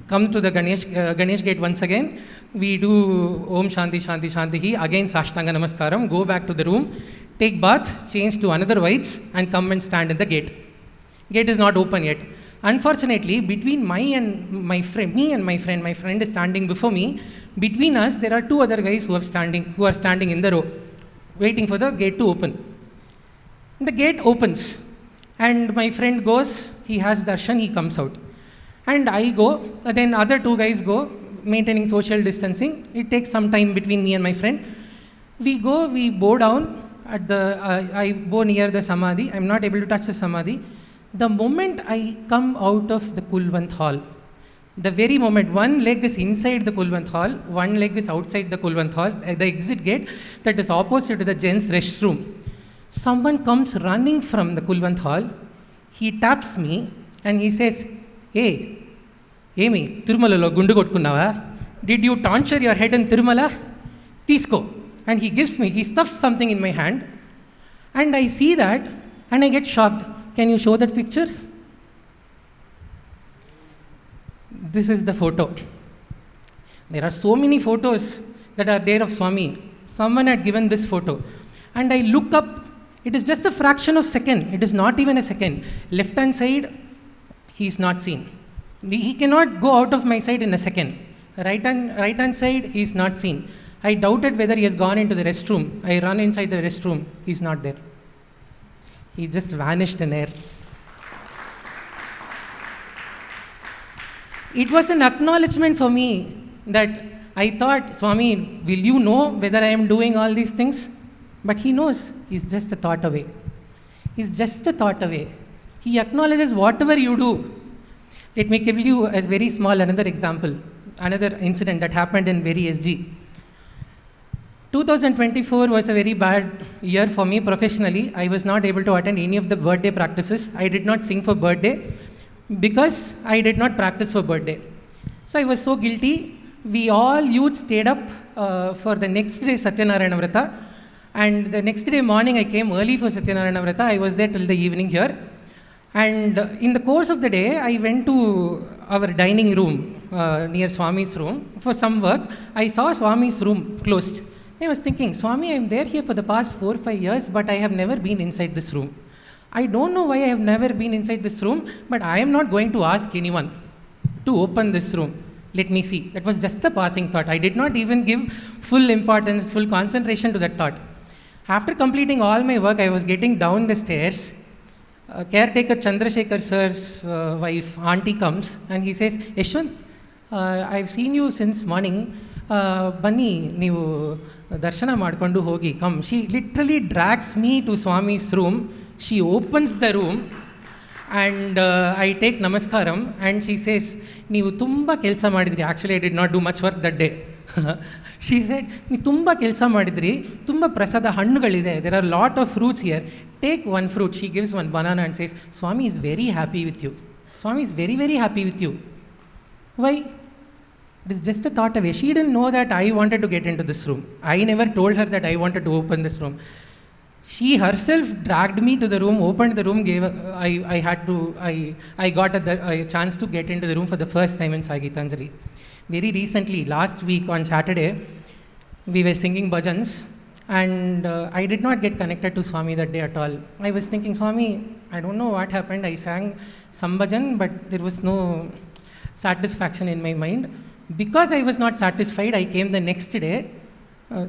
come to the Ganesh Gate once again. We do Om Shanti Shanti Shanti, again Sashtanga Namaskaram, go back to the room, take bath, change to another whites and come and stand in the gate. Gate is not open yet. Unfortunately, between me and my friend is standing before me. Between us, there are two other guys who are standing in the row, waiting for the gate to open. The gate opens, and my friend goes, he has darshan, he comes out. And I go, then other two guys go, maintaining social distancing. It takes some time between me and my friend. We bow down at I bow near the Samadhi. I'm not able to touch the Samadhi. The moment I come out of the Kulwant hall, the very moment, one leg is inside the Kulwant hall, one leg is outside the Kulwant hall, the exit gate that is opposite to the gents' restroom. Someone comes running from the Kulwant hall. He taps me and he says, hey, Amy, Tirumala gundu kottukunnava? Did you tonsure your head in Tirumala? Teesko. And he stuffs something in my hand. And I see that and I get shocked. Can you show that picture? This is the photo. There are so many photos that are there of Swami. Someone had given this photo. And I look up, it is just a fraction of a second. It is not even a second. Left hand side, he is not seen. He cannot go out of my sight in a second. Right hand side, he is not seen. I doubted whether he has gone into the restroom. I run inside the restroom. He is not there. He just vanished in air. It was an acknowledgement for me that I thought, Swami, will you know whether I am doing all these things? But he knows. He's just a thought away. He's just a thought away. He acknowledges whatever you do. Let me give you a very small another example, another incident that happened in Very SG. 2024 was a very bad year for me professionally. I was not able to attend any of the birthday practices. I did not sing for birthday because I did not practice for birthday. So I was so guilty. We all youth stayed up for the next day Satyanarayana Vrata. And the next day morning I came early for Satyanarayana Vrata. I was there till the evening here. And in the course of the day, I went to our dining room near Swami's room for some work. I saw Swami's room closed. I was thinking, Swami, I'm there here for the past 4 or 5 years, but I have never been inside this room. I don't know why I have never been inside this room, but I am not going to ask anyone to open this room. Let me see. That was just a passing thought. I did not even give full importance, full concentration to that thought. After completing all my work, I was getting down the stairs. Caretaker Chandrasekhar sir's wife, auntie, comes and he says, Yashwant, I've seen you since morning. Bunny, neevu darshana madkondu hogi, come. She literally drags me to Swami's room. She opens the room And I take namaskaram and she says, "Neevu tumba kelsa madidri." Actually, I did not do much work that day. She said, "Nee tumba kelsa madidri, tumba prasada hannugalide. There are a lot of fruits here. Take one fruit." She gives one banana and says, "Swami is very happy with you. Swami is very, very happy with you." Why? It is just a thought away. She didn't know that I wanted to get into this room. I never told her that I wanted to open this room. She herself dragged me to the room, opened the room, I got a chance to get into the room for the first time in Sai Gitanjali. Very recently, last week on Saturday, we were singing Bhajans, and I did not get connected to Swami that day at all. I was thinking, Swami, I don't know what happened. I sang some bhajan, but there was no satisfaction in my mind. Because I was not satisfied, I came the next day.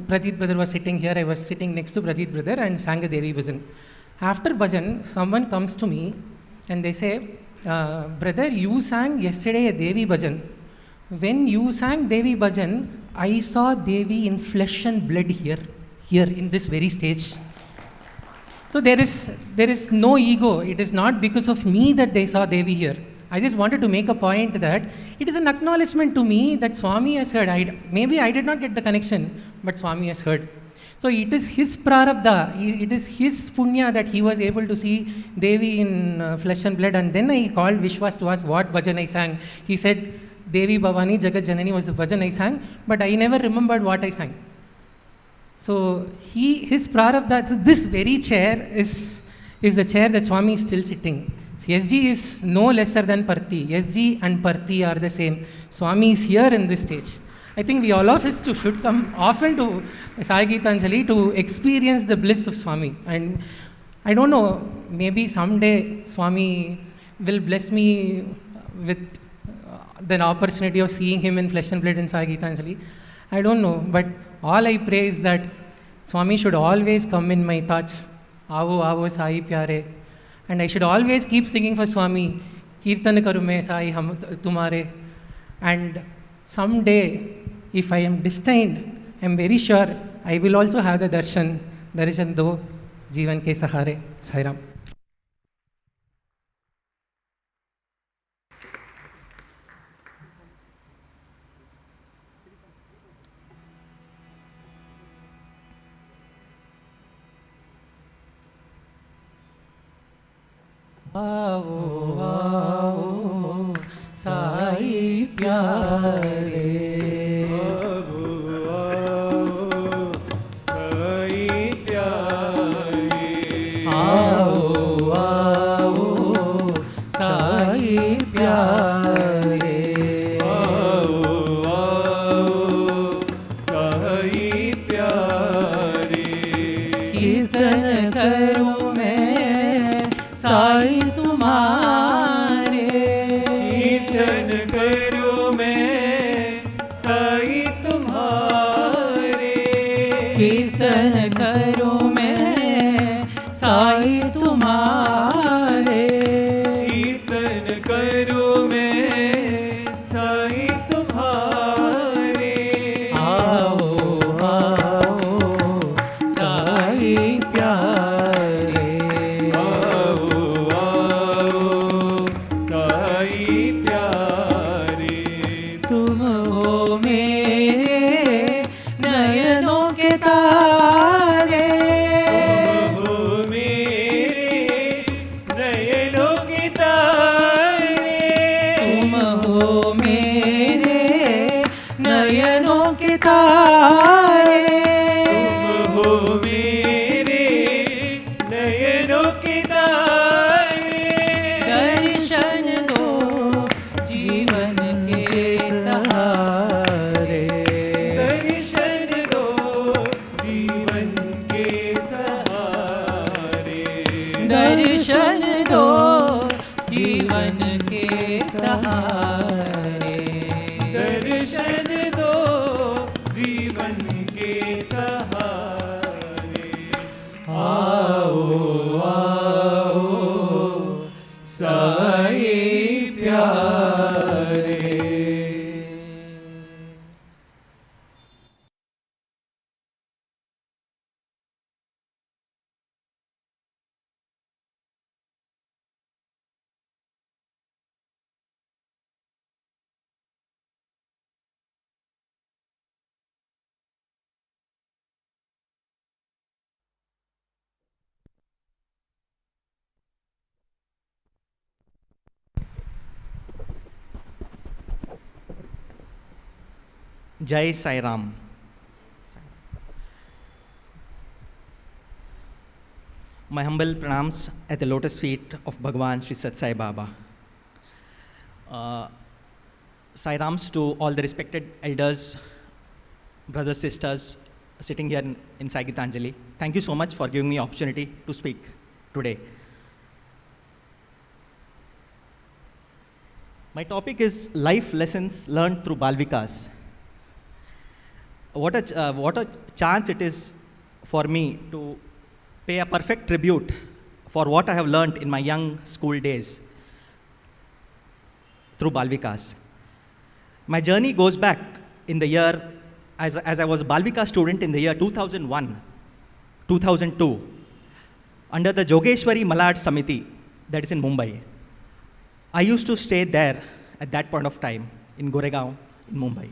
Prajit brother was sitting here, I was sitting next to Prajit brother and sang a Devi bhajan. After bhajan, someone comes to me and they say, brother, you sang yesterday a Devi bhajan. When you sang Devi bhajan, I saw Devi in flesh and blood here in this very stage. So there is no ego. It is not because of me that they saw Devi here. I just wanted to make a point that it is an acknowledgement to me that Swami has heard. Maybe I did not get the connection, but Swami has heard. So it is his prarabdha, it is his punya that he was able to see Devi in flesh and blood. And then I called Vishwas to ask what bhajan I sang. He said, Devi Bhavani Jagat Janani was the bhajan I sang, but I never remembered what I sang. So his prarabdha, so this very chair is the chair that Swami is still sitting. SG is no lesser than Parthi. SG and Parthi are the same. Swami is here in this stage. I think we all of us should come often to Sai Gitanjali to experience the bliss of Swami. And I don't know, maybe someday Swami will bless me with the opportunity of seeing him in flesh and blood in Sai Gitanjali. I don't know, but all I pray is that Swami should always come in my thoughts. Aavo, aavo, Sai Pyare. And I should always keep singing for Swami, Kirtan karu main Sai hum tumhare. And someday, if I am destined, I am very sure I will also have the darshan do जीवन के सहारे. Sai Ram. आओ आओ साई प्यारे, आओ आओ साई प्यारे, आओ आओ साई प्यारे, आओ आओ साई प्यारे, कीर्तन करूं मैं साई तुम्हारे, कीर्तन करूं मैं साई तुम्हारे, कीर्तन करूं मैं साई तुम्हारे, कीर्तन करूं मैं साई तुम्हारे, आओ आओ साई प्यारे, तुम हो मेरे नयनों के तारे, तुम हो मेरे नयनों के तारे, तुम हो मेरे नयनों के तारे, तुम हो मेरे नयनों के तारे, दर्शन दो जीवन के सहारे, दर्शन दो जीवन के सहारे, दर्शन दो जीवन के सहारे, दर्शन दो जीवन के सहारे, आओ आओ साई प्यारे। Jai Sai Ram. My humble pranams at the lotus feet of Bhagawan Sri Sat Sai Baba. Sai Rams to all the respected elders, brothers, sisters sitting here in Sai Gitanjali. Thank you so much for giving me opportunity to speak today. My topic is life lessons learned through Balvikas. What a chance it is for me to pay a perfect tribute for what I have learned in my young school days through Balvikas. My journey goes back in the year, as I was a Balvika student in the year 2001, 2002, under the Jogeshwari Malad Samiti, that is in Mumbai. I used to stay there at that point of time in Goregaon, in Mumbai.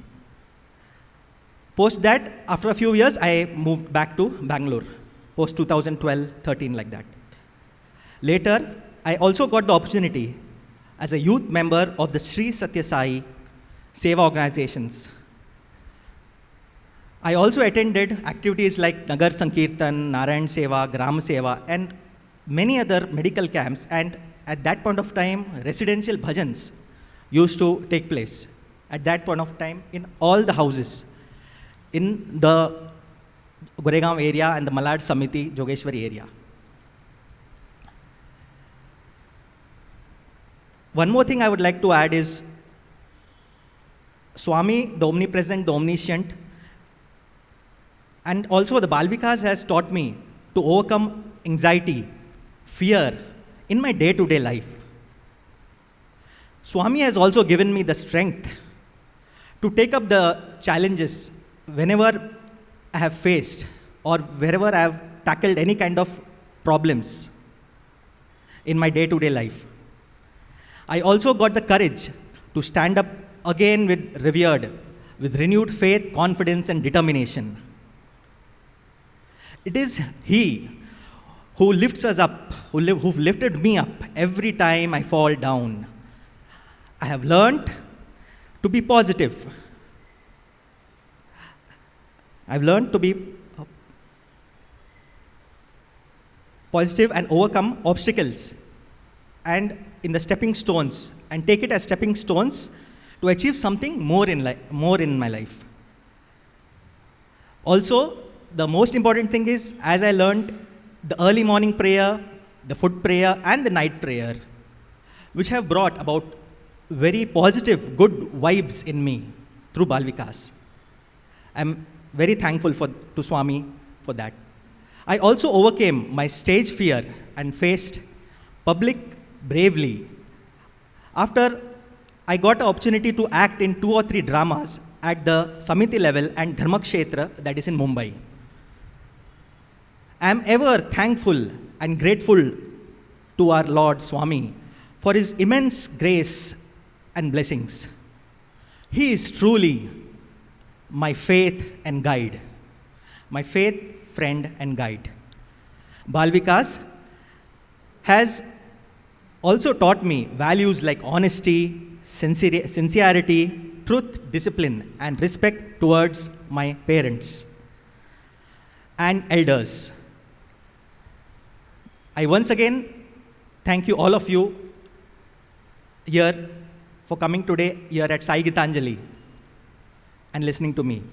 Post that, after a few years, I moved back to Bangalore, post 2012-13 like that. Later, I also got the opportunity as a youth member of the Sri Satya Sai Seva organizations. I also attended activities like Nagar Sankirtan, Narayan Seva, Gram Seva, and many other medical camps. And at that point of time, residential bhajans used to take place at that point of time in all the houses in the Goregaon area and the Malad Samiti, Jogeshwari area. One more thing I would like to add is Swami, the omnipresent, the omniscient, and also the Balvikas has taught me to overcome anxiety, fear in my day-to-day life. Swami has also given me the strength to take up the challenges whenever I have faced or wherever I have tackled any kind of problems in my day-to-day life. I also got the courage to stand up again with renewed faith, confidence, and determination. It is He who lifts us up, who lifted me up every time I fall down. I have learned to be positive. I've learned to be positive and overcome obstacles and in the stepping stones and take it as stepping stones to achieve something more in my life. Also, the most important thing is, as I learned, the early morning prayer, the foot prayer, and the night prayer, which have brought about very positive, good vibes in me through Balvikas. I'm very thankful to Swami for that. I also overcame my stage fear and faced public bravely. After I got the opportunity to act in 2 or 3 dramas at the Samiti level and Dharmakshetra, that is in Mumbai. I am ever thankful and grateful to our Lord Swami for His immense grace and blessings. He is truly my faith and guide, my faith, friend, and guide. Balvikas has also taught me values like honesty, sincerity, truth, discipline, and respect towards my parents and elders. I once again thank you, all of you here, for coming today here at Sai Gitanjali and listening to me.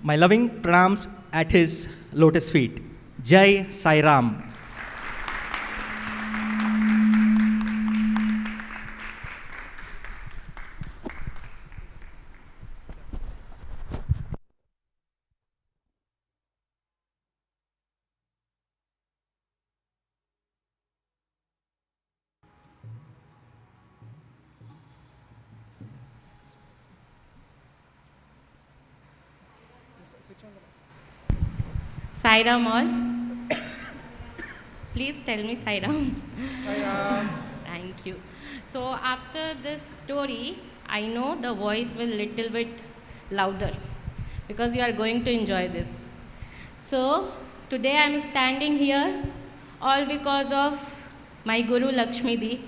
My loving pranams at his lotus feet. Jai Sai Ram. Sai Ram all. Please tell me Sai Ram. Sai Ram. Thank you. So after this story, I know the voice will little bit louder because you are going to enjoy this. So today I am standing here all because of my Guru Lakshmi Di.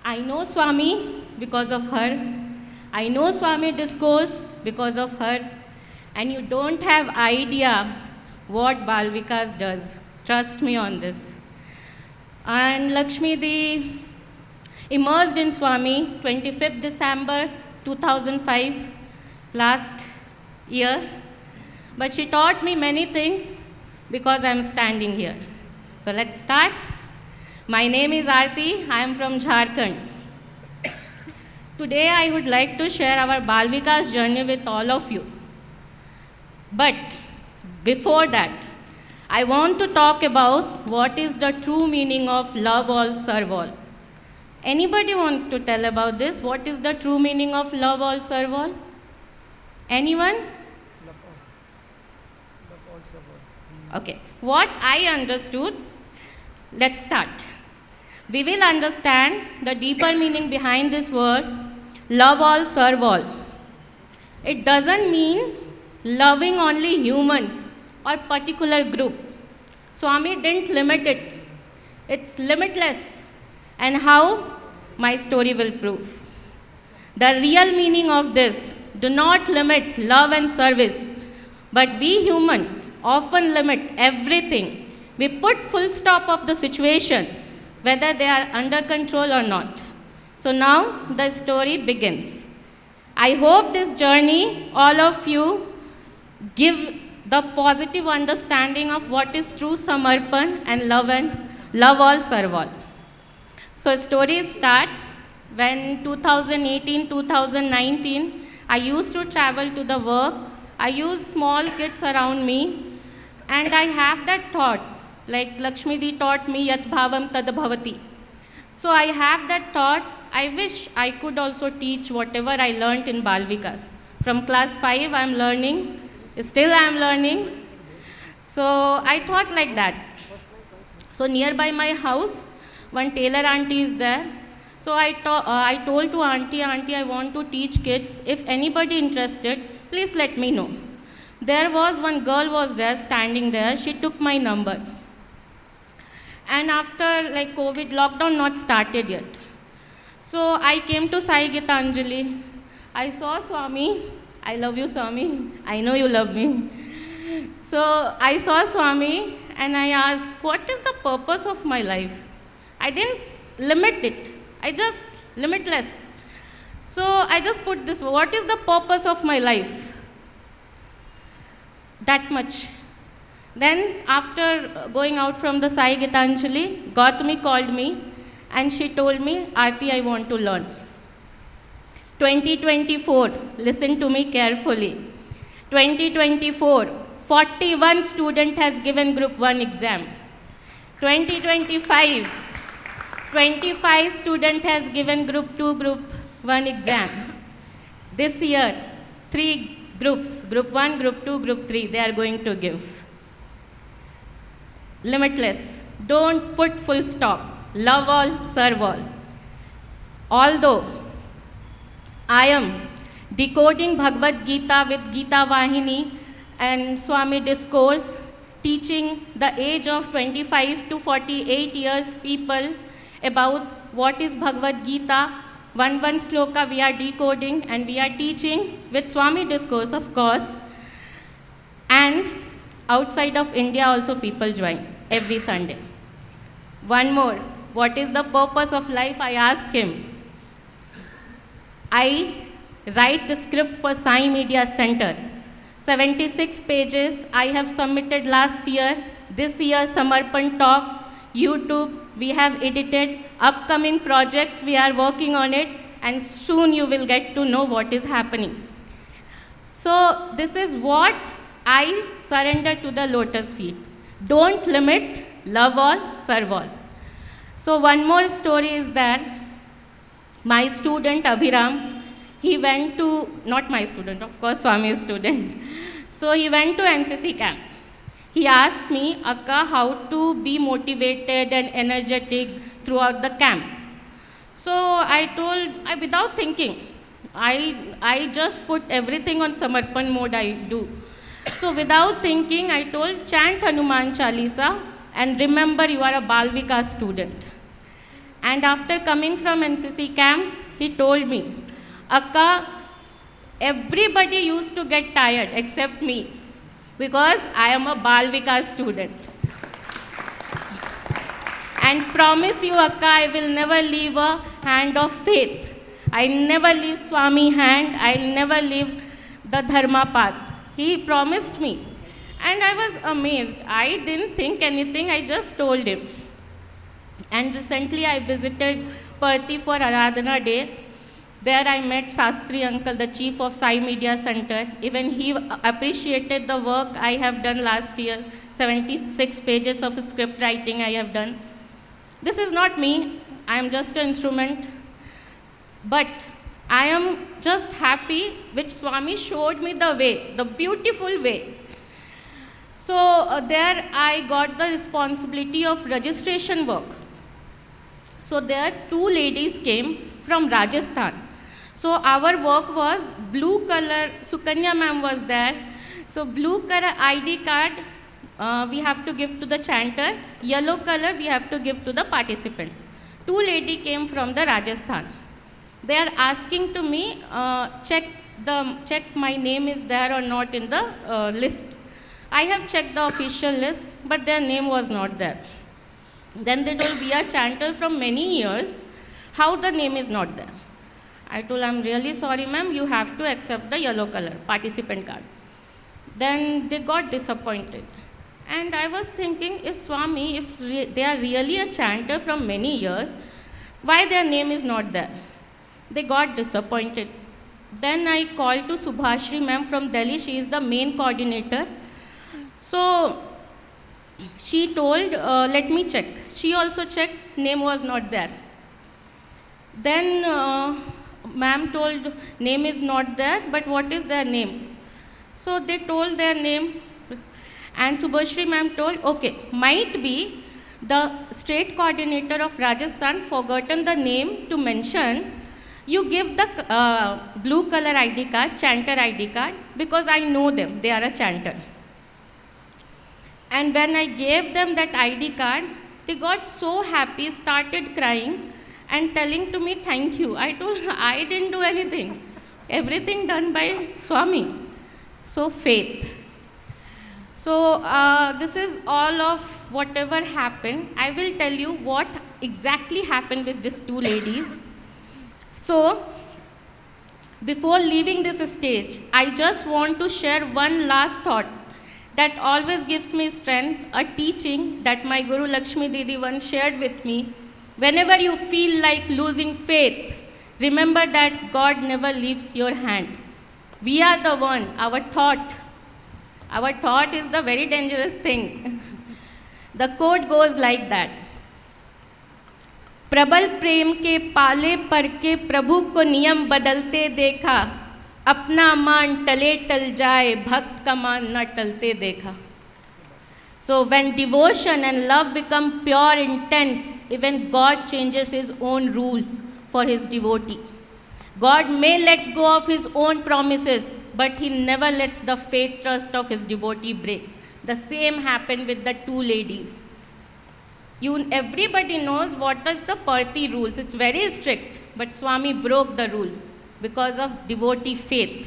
I know Swami because of her. I know Swami discourse because of her, and you don't have idea what Bal Vikas does. Trust me on this. And Lakshmi Di immersed in Swami 25th December 2005, last year. But she taught me many things because I'm standing here. So let's start. My name is Arathi. I am from Jharkhand. Today I would like to share our Bal Vikas journey with all of you. But before that, I want to talk about what is the true meaning of love all, serve all. Anybody wants to tell about this? What is the true meaning of love all, serve all? Anyone? Okay. What I understood, let's start. We will understand the deeper meaning behind this word, love all, serve all. It doesn't mean loving only humans or particular group. Swami didn't limit it. It's limitless. And how? My story will prove. The real meaning of this, do not limit love and service. But we human often limit everything. We put full stop of the situation, whether they are under control or not. So now the story begins. I hope this journey, all of you, give the positive understanding of what is true samarpan and love all, serve all. So story starts when 2018-2019, I used to travel to the work. I used small kids around me, and I have that thought, like Lakshmi Di taught me, yat bhavam tad bhavati. So I have that thought, I wish I could also teach whatever I learnt in Bal Vikas. From class 5, I'm learning, still I'm learning. So I thought like that. So nearby my house, one tailor auntie is there. So I told to auntie, I want to teach kids. If anybody interested, please let me know. There was one girl was there, standing there. She took my number. And after like COVID, lockdown not started yet. So I came to Sai Gitanjali. I saw Swami. I love you, Swami. I know you love me. So I saw Swami and I asked, what is the purpose of my life? I didn't limit it. I just limitless. So I just put this, what is the purpose of my life? That much. Then after going out from the Sai Gitanjali, Gautami called me and she told me, Arathi, I want to learn. 2024, listen to me carefully. 2024, 41 student has given group 1 exam. 2025, 25 student has given group 2, group 1 exam. This year, 3 groups, group 1, group 2, group 3, they are going to give. Limitless. Don't put full stop. Love all, serve all. Although I am decoding Bhagavad Gita with Gita Vahini and Swami discourse, teaching the age of 25 to 48 years people about what is Bhagavad Gita. One sloka we are decoding and we are teaching with Swami discourse, of course. And outside of India also people join every Sunday. One more, what is the purpose of life? I asked him. I write the script for Sai Media Center. 76 pages I have submitted last year. This year Samarpan Talk, YouTube, we have edited. Upcoming projects, we are working on it, and soon you will get to know what is happening. So this is what I surrender to the Lotus Feet. Don't limit, love all, serve all. So one more story is that my student Abhiram, he went to, not my student, of course Swami's student. So he went to NCC camp. He asked me, Akka, how to be motivated and energetic throughout the camp. So I told, without thinking, I just put everything on Samarpan mode I do. So without thinking, I told, chant Hanuman Chalisa and remember you are a Bal Vikas student. And after coming from NCC camp, he told me, Akka, everybody used to get tired except me, because I am a Bal Vikas student. And promise you, Akka, I will never leave a hand of faith. I never leave Swami hand. I'll never leave the Dharma path. He promised me. And I was amazed. I didn't think anything. I just told him. And recently I visited Perthi for Aradhana Day. There I met Sastri Uncle, the chief of Sai Media Center. Even he appreciated the work I have done last year. 76 pages of script writing I have done. This is not me. I am just an instrument. But I am just happy which Swami showed me the way, the beautiful way. So there I got the responsibility of registration work. So there 2 ladies came from Rajasthan. So our work was blue color, Sukanya ma'am was there. So blue color ID card we have to give to the chanter, yellow color we have to give to the participant. 2 ladies came from the Rajasthan. They are asking to me, check my name is there or not in the list. I have checked the official list, but their name was not there. Then they told, we are chanter from many years, how the name is not there? I told, I'm really sorry ma'am, you have to accept the yellow color participant card. Then they got disappointed. And I was thinking, if Swami, if they are really a chanter from many years, why their name is not there? They got disappointed. Then I called to Subhashri ma'am from Delhi, she is the main coordinator. So she told, let me check. She also checked, name was not there. Then ma'am told, name is not there, but what is their name? So they told their name, and Subhashri ma'am told, okay, might be the state coordinator of Rajasthan forgotten the name to mention. You give the blue color ID card, chanter ID card, because I know them, they are a chanter. And when I gave them that ID card, they got so happy, started crying and telling to me, thank you. I told her, I didn't do anything. Everything done by Swami. So faith. So this is all of whatever happened. I will tell you what exactly happened with these 2 ladies. So before leaving this stage, I just want to share one last thought that always gives me strength, a teaching that my Guru Lakshmi Didi once shared with me. Whenever you feel like losing faith, remember that God never leaves your hand. We are the one, our thought is the very dangerous thing. The quote goes like that. प्रबल प्रेम के पाले पर के प्रभु को नियम बदलते देखा, अपना मान टले टल जाए, भक्त का मान न टलते देखा. So when devotion and love become pure, intense, even God changes his own rules for his devotee. God may let go of his own promises, but he never lets the faith trust of his devotee break. The same happened with the 2 ladies. Everybody knows what is the Perthi rules. It's very strict, but Swami broke the rule because of devotee faith.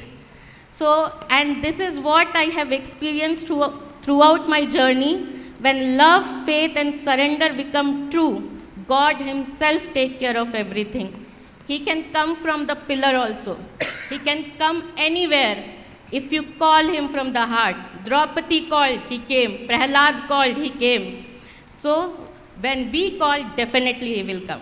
So, and this is what I have experienced throughout my journey. When love, faith and surrender become true, God himself takes care of everything. He can come from the pillar also. He can come anywhere if you call him from the heart. Draupadi called, he came. Prahlad called, he came. So, when we call, definitely he will come.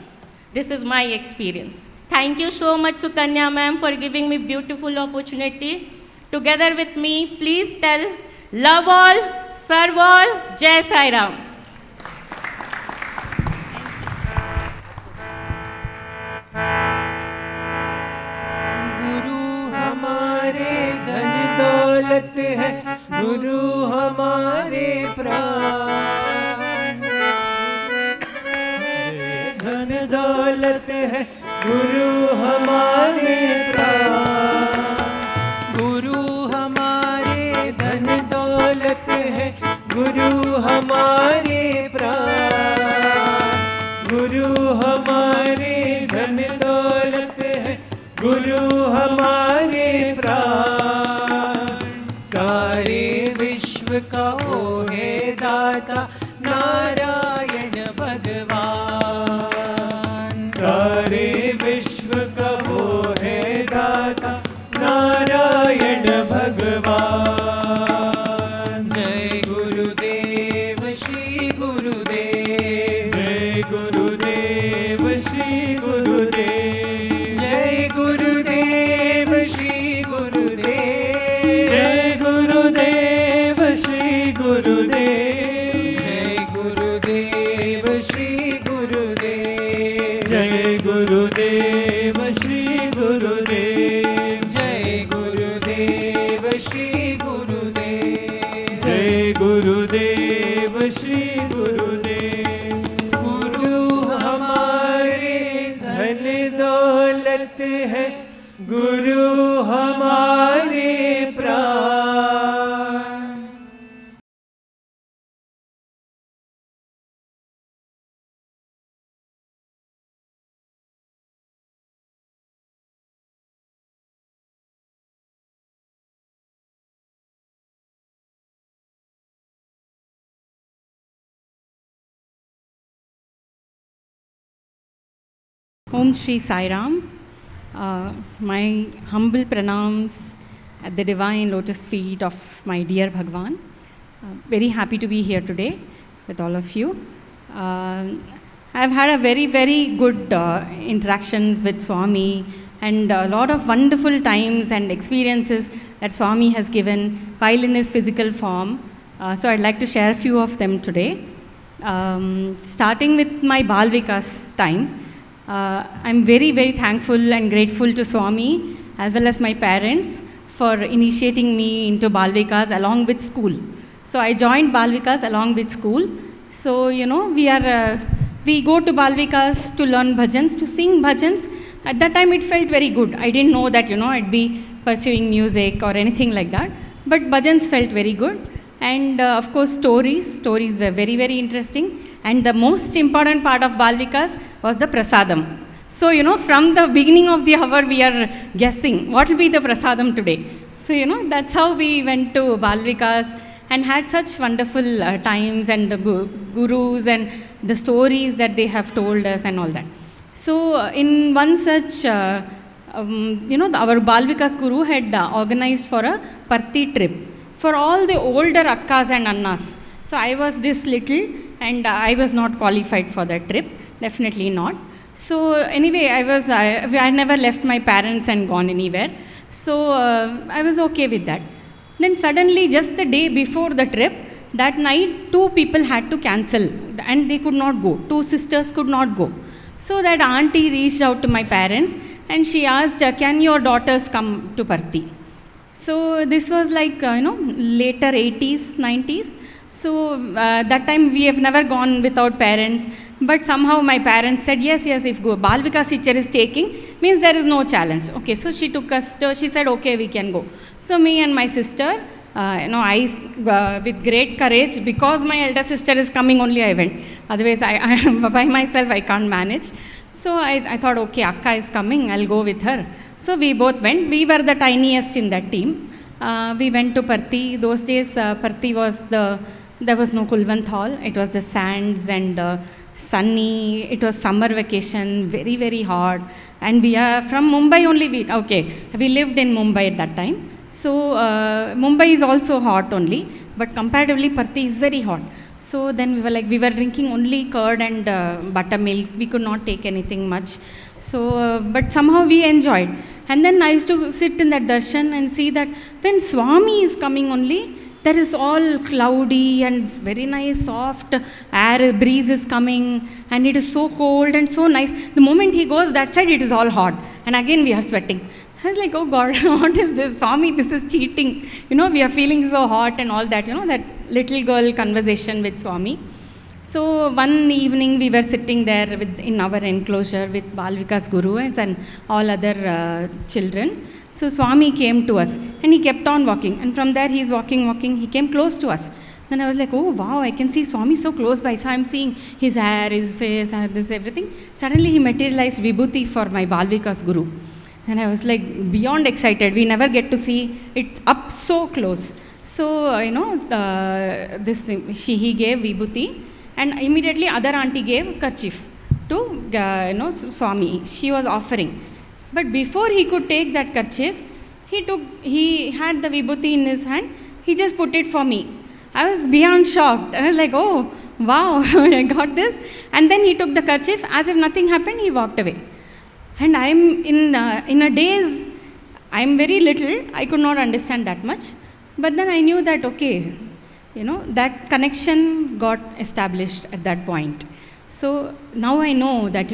This is my experience. Thank you so much, Sukanya ma'am, for giving me beautiful opportunity. Together with me, please tell, love all, serve all, Jai Sai Ram. गुरु हमारे धन दौलत है, गुरु हमारे प्राण. धन दौलत है, गुरु हमारे प्राण. गुरु हमारे धन दौलत है, गुरु हमारे प्राण. गुरु हमारे धन दौलत है, गुरु हमारे प्राण. सारे विश्व का ओ है दाता नारायण भगवान। सारे विश्व का वो है दाता नारायण भगवान। जय गुरुदेव श्री गुरुदेव, जय गुरुदेव श्री गुरुदेव, जय गुरुदेव श्री गुरुदेव, जय गुरुदेव श्री गुरुदेव, जय गुरुदेव श्री गुरुदेव, जय गुरुदेव श्री गुरुदेव, जय गुरुदेव श्री गुरुदेव, जय गुरुदेव श्री गुरुदेव। गुरु हमारे धन दौलत है, गुरु हमारे प्राण। Om Shri Sai Ram. My humble pranams at the divine lotus feet of my dear Bhagawan. Very happy to be here today with all of you. I've had a very, very good interactions with Swami and a lot of wonderful times and experiences that Swami has given while in his physical form. So I'd like to share a few of them today. Starting with my Bal Vikas times. I'm very, very thankful and grateful to Swami as well as my parents for initiating me into Bal Vikas along with school. So I joined Bal Vikas along with school. So, we go to Bal Vikas to learn bhajans, to sing bhajans. At that time it felt very good. I didn't know that, I'd be pursuing music or anything like that. But bhajans felt very good. And of course stories were very, very interesting. And the most important part of Bal Vikas was the prasadam. So, from the beginning of the hour we are guessing what will be the prasadam today. So, that's how we went to Bal Vikas and had such wonderful times and the gurus and the stories that they have told us and all that. So, in one such, our Bal Vikas guru had organized for a Parthi trip for all the older akkas and annas. So I was this little and I was not qualified for that trip, definitely not. So anyway, I never left my parents and gone anywhere. So I was okay with that. Then suddenly, just the day before the trip, that night 2 people had to cancel and they could not go. 2 sisters could not go. So that auntie reached out to my parents and she asked, can your daughters come to Parthi? So this was like, later 80s, 90s. So that time we have never gone without parents. But somehow my parents said, yes, if Bal Vikas teacher is taking, means there is no challenge. Okay, so she took us, she said, okay, we can go. So me and my sister, I with great courage, because my elder sister is coming only, I went. Otherwise, I by myself, I can't manage. So I thought, okay, Akka is coming, I'll go with her. So we both went. We were the tiniest in that team. We went to Parthi. Those days, Parthi was there was no Kulwant Hall. It was the sands and sunny. It was summer vacation, very, very hot. And we are from Mumbai only. We lived in Mumbai at that time. So Mumbai is also hot only, but comparatively Parthi is very hot. So then we were drinking only curd and buttermilk. We could not take anything much. So, but somehow we enjoyed. And then I used to sit in that darshan and see that when Swami is coming only, there is all cloudy and very nice, soft air, breeze is coming, and it is so cold and so nice. The moment he goes that side, it is all hot. And again we are sweating. I was like, oh God, what is this? Swami, this is cheating. We are feeling so hot and all that, that little girl conversation with Swami. So one evening we were sitting there in our enclosure with Bal Vikas Gurus and all other children. So Swami came to us and he kept on walking. And from there he is walking, he came close to us. Then I was like, oh wow, I can see Swami so close by. So I'm seeing his hair, his face, and this everything. Suddenly he materialized Vibhuti for my Bal Vikas Guru. And I was like beyond excited. We never get to see it up so close. So, he gave vibhuti, and immediately other auntie gave kerchief to, Swami. She was offering. But before he could take that kerchief, he had the vibhuti in his hand, he just put it for me. I was beyond shocked. I was like, oh, wow, I got this. And then he took the kerchief, as if nothing happened, he walked away. And I'm in a daze. I'm very little, I could not understand that much. But then I knew that, okay, that connection got established at that point. So now I know that,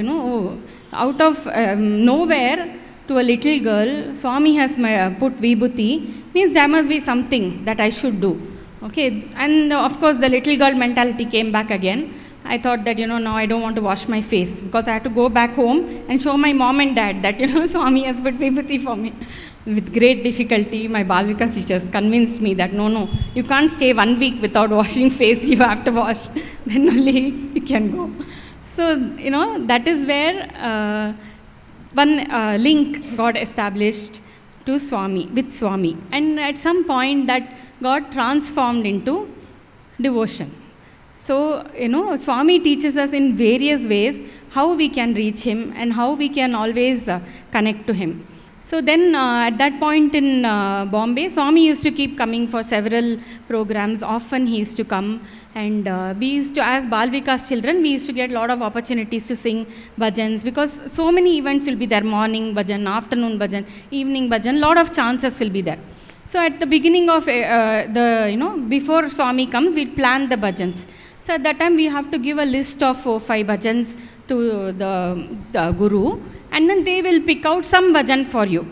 out of nowhere to a little girl, Swami has put vibhuti, means there must be something that I should do. Okay, and of course the little girl mentality came back again. I thought that, now I don't want to wash my face because I had to go back home and show my mom and dad that, Swami has put vibhuti for me. With great difficulty, my Bal Vikas teachers convinced me that, no, you can't stay 1 week without washing face, you have to wash, then only you can go. So, that is where one link got established to Swami, with Swami. And at some point that got transformed into devotion. So, Swami teaches us in various ways how we can reach him and how we can always connect to him. So then at that point in Bombay, Swami used to keep coming for several programs. Often he used to come, and we used to, as Bal Vikas children, we used to get a lot of opportunities to sing bhajans, because so many events will be there: morning bhajan, afternoon bhajan, evening bhajan, lot of chances will be there. So at the beginning of before Swami comes, we plan the bhajans. So at that time we have to give a list of 4-5 bhajans to the Guru, and then they will pick out some bhajan for you.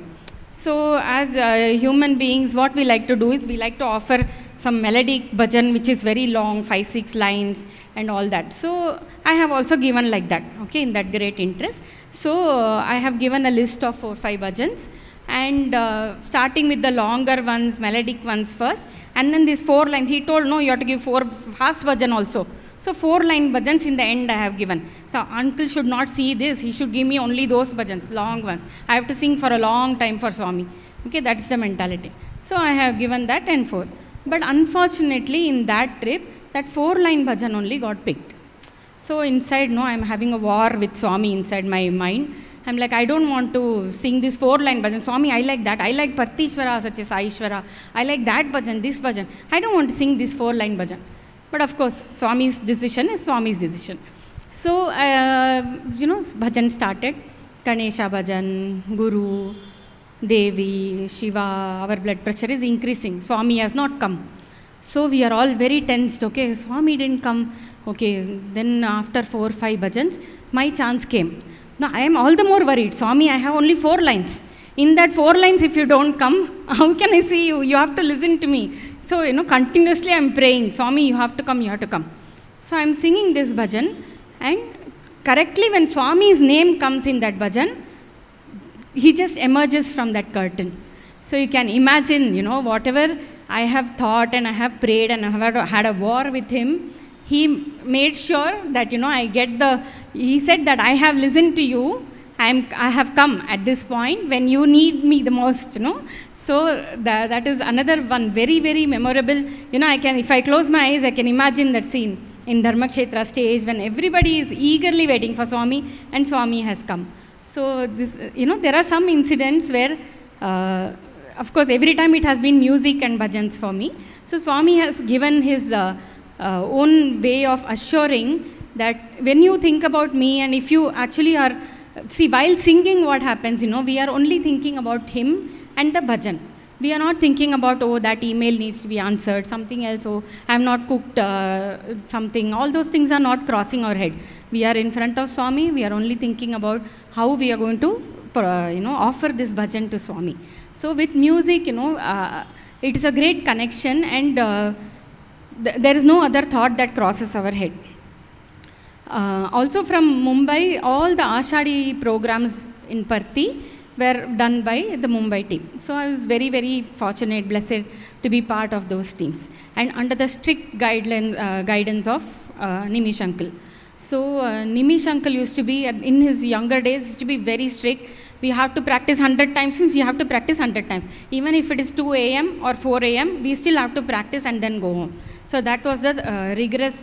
So as human beings, what we like to do is we like to offer some melodic bhajan which is very long, 5-6 lines and all that. So I have also given like that, okay, in that great interest. So I have given a list of 4-5 bhajans, and starting with the longer ones, melodic ones first, and then these 4 lines. He told, no, you have to give 4 fast bhajan also. So 4-line bhajans in the end I have given. So uncle should not see this, he should give me only those bhajans, long ones. I have to sing for a long time for Swami. Okay, that's the mentality. So I have given that and 4. But unfortunately in that trip, that 4-line bhajan only got picked. So inside, no, I'm having a war with Swami inside my mind. I'm like, I don't want to sing this 4-line bhajan. Swami, I like that. I like Partishwara, Satya Saishwara. I like that bhajan, this bhajan. I don't want to sing this 4-line bhajan. But of course, Swami's decision is Swami's decision. So, bhajan started. Ganesha bhajan, Guru, Devi, Shiva, our blood pressure is increasing. Swami has not come. So we are all very tensed. Okay, Swami didn't come. Okay, then after 4-5 bhajans, my chance came. Now I am all the more worried. Swami, I have only 4 lines. In that 4 lines, if you don't come, how can I see you? You have to listen to me. So, continuously I am praying, Swami, you have to come, you have to come. So I am singing this bhajan, and correctly when Swami's name comes in that bhajan, he just emerges from that curtain. So you can imagine, whatever I have thought and I have prayed and I have had a war with him, he made sure that, he said that I have listened to you, I have come at this point when you need me the most, So that is another one, very, very memorable. If I close my eyes, I can imagine that scene in Dharmakshetra stage when everybody is eagerly waiting for Swami and Swami has come. So this, there are some incidents where, of course, every time it has been music and bhajans for me. So Swami has given his own way of assuring that when you think about me, and if you actually are, see, while singing what happens, we are only thinking about him and the bhajan. We are not thinking about, oh, that email needs to be answered, something else, oh, I have not cooked something. All those things are not crossing our head. We are in front of Swami, we are only thinking about how we are going to, offer this bhajan to Swami. So with music, it is a great connection, and there is no other thought that crosses our head. Also from Mumbai, all the Ashadi programs in Parthi were done by the Mumbai team. So I was very, very fortunate, blessed to be part of those teams. And under the strict guidance of Nimish uncle. So Nimish uncle used to be, in his younger days, used to be very strict. we have to practice 100 times, means we have to practice 100 times. Even if it is 2 a.m. or 4 a.m., we still have to practice and then go home. So that was the rigorous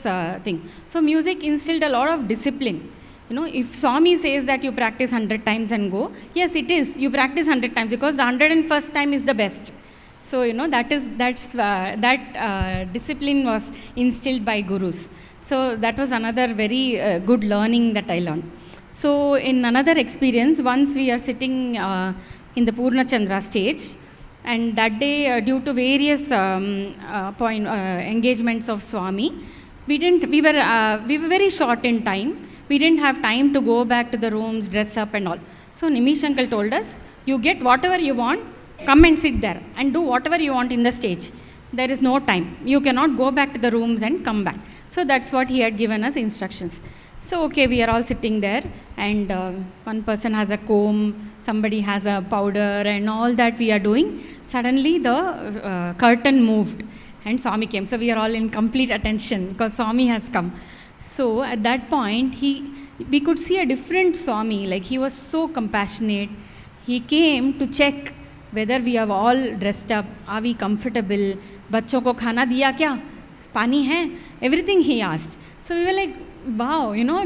thing. So music instilled a lot of discipline. You know, if Swami says that you practice 100 times and go, yes, it is. You practice 100 times because the 101st time is the best. So, you know, that discipline was instilled by gurus. So that was another very good learning that I learned. So in another experience, once we are sitting in the Purna Chandra stage, and that day, due to various engagements of Swami, we were very short in time. We didn't have time to go back to the rooms, dress up and all. So Nimish uncle told us, you get whatever you want, come and sit there and do whatever you want in the stage. There is no time. You cannot go back to the rooms and come back. So that's what he had given us instructions. So okay, we are all sitting there, and one person has a comb, somebody has a powder, and all that we are doing. Suddenly the curtain moved and Swami came. So we are all in complete attention because Swami has come. So at that point, we could see a different Swami. Like, he was so compassionate. He came to check whether we have all dressed up, are we comfortable, बच्चों को खाना दिया क्या, पानी है, everything he asked. So we were like, wow, you know,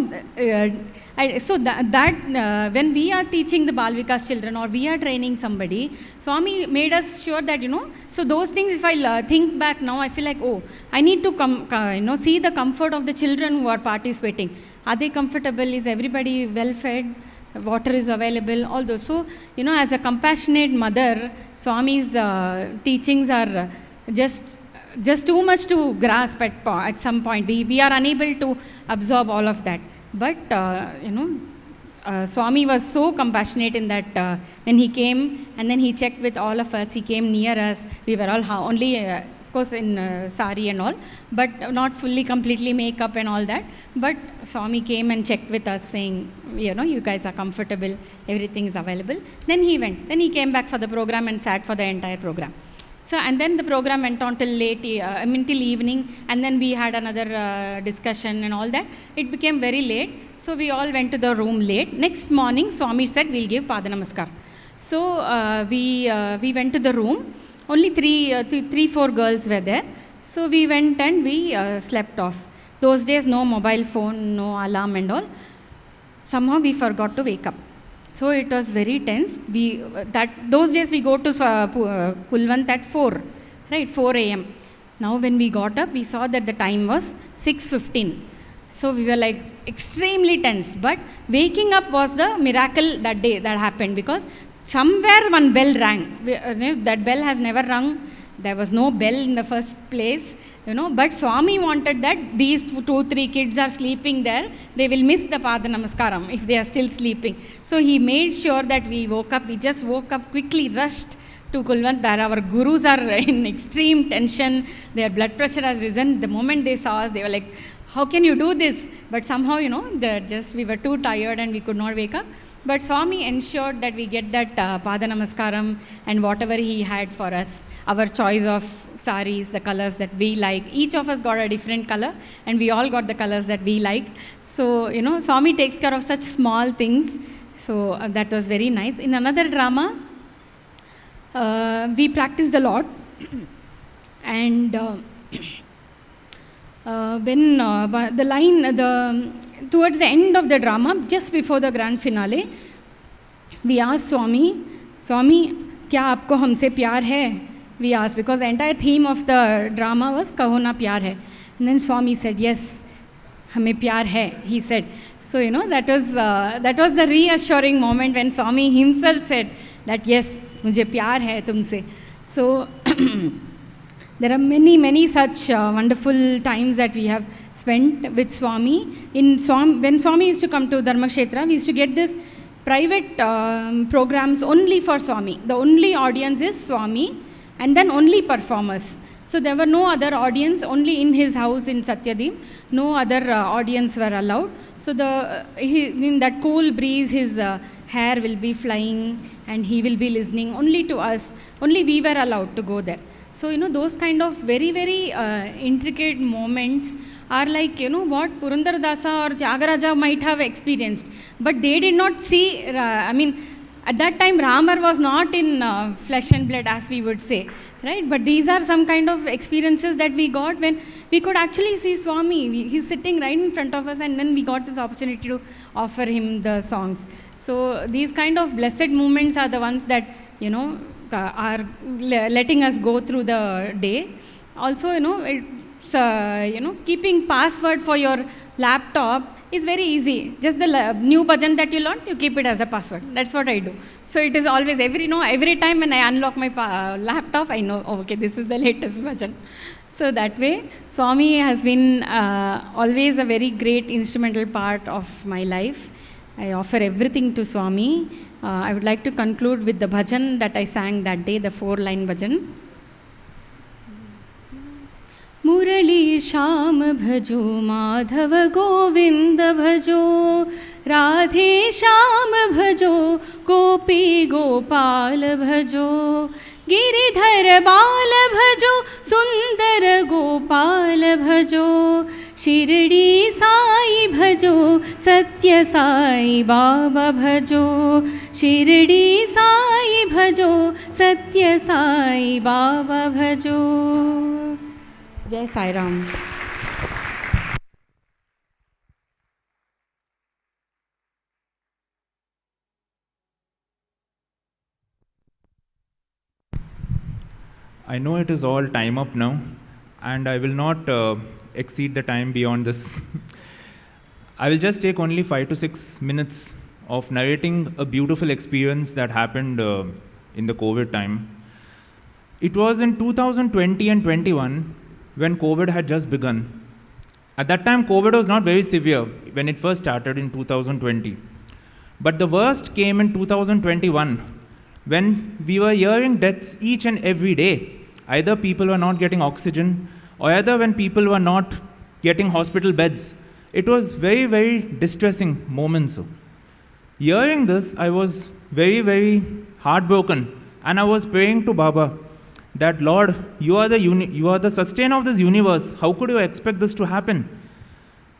when we are teaching the Bal Vikas children or we are training somebody, Swami made us sure that, you know, so those things, if I think back now, I feel like, oh, I need to see the comfort of the children who are participating. Are they comfortable? Is everybody well fed? Water is available? All those. So, you know, as a compassionate mother, Swami's teachings are just too much to grasp at some point. We are unable to absorb all of that. But, Swami was so compassionate in that when he came and then he checked with all of us, he came near us. We were all only, of course, in sari and all, but not fully, completely makeup and all that. But Swami came and checked with us saying, you know, you guys are comfortable, everything is available. Then he went. Then he came back for the program and sat for the entire program. So, and then the program went on till late, till evening, and then we had another discussion and all that. It became very late, so we all went to the room late. Next morning, Swami said, we'll give Pada Namaskar. So, we went to the room. Only three, four girls were there. So, we went and we slept off. Those days, no mobile phone, no alarm and all. Somehow, we forgot to wake up. So it was very tense. Those days we go to Kulwant at 4 a.m. Now when we got up, we saw that the time was 6:15. So we were like extremely tense. But waking up was the miracle that day that happened, because somewhere one bell rang. That bell has never rung. There was no bell in the first place, you know. But Swami wanted that these 2-3 kids are sleeping there. They will miss the Pada Namaskaram if they are still sleeping. So he made sure that we woke up. We just woke up quickly, rushed to Kulwant. Our gurus are in extreme tension. Their blood pressure has risen. The moment they saw us, they were like, how can you do this? But somehow, you know, we were too tired and we could not wake up. But Swami ensured that we get that Pada Namaskaram and whatever he had for us, our choice of saris, the colors that we like. Each of us got a different color and we all got the colors that we liked. So, you know, Swami takes care of such small things. So, that was very nice. In another drama, we practiced a lot. And when the line, towards the end of the drama, just before the grand finale, we asked Swami, क्या आपको हमसे प्यार है? We asked, because the entire theme of the drama was कहो ना प्यार है. And then Swami said, yes, हमें प्यार है, he said. So, you know, that was the reassuring moment when Swami himself said that, yes, मुझे प्यार है तुमसे. So, there are many such wonderful times that we have spent with Swami. When Swami used to come to Dharmakshetra, we used to get this private programs only for Swami. The only audience is Swami, and then only performers. So there were no other audience, only in his house in Satyadeep. No other audience were allowed. So in that cool breeze, his hair will be flying and he will be listening only to us. Only we were allowed to go there. So, you know, those kind of very intricate moments are like, you know, what Purandaradasa or Tyagaraja might have experienced. But they did not see, at that time Ramar was not in flesh and blood, as we would say, right? But these are some kind of experiences that we got when we could actually see Swami. He's sitting right in front of us, and then we got this opportunity to offer him the songs. So these kind of blessed moments are the ones that, are letting us go through the day. Also, it's, keeping password for your laptop is very easy. Just the new bhajan that you learned, you keep it as a password. That's what I do. So it is always every time when I unlock my laptop, I know, okay, this is the latest bhajan. So that way, Swami has been always a very great instrumental part of my life. I offer everything to Swami. I would like to conclude with the bhajan that I sang that day, the 4-line bhajan. मुरली श्याम भजो माधव गोविंद भजो राधे श्याम भजो गोपी गोपाल भजो गिरिधर बाल भजो सुंदर गोपाल भजो शिरडी साई भजो सत्य साई बाबा भजो शिरडी साई भजो सत्य साई बाबा भजो. Jai Sai Ram. I know it is all time up now, and I will not exceed the time beyond this. I will just take only 5 to 6 minutes of narrating a beautiful experience that happened in the COVID time. It was in 2020 and 21 when COVID had just begun. At that time, COVID was not very severe when it first started in 2020. But the worst came in 2021 when we were hearing deaths each and every day. Either people were not getting oxygen, or either when people were not getting hospital beds. It was very, very distressing moments. Hearing this, I was very, very heartbroken, and I was praying to Baba that, Lord, you are the sustainer of this universe. How could you expect this to happen?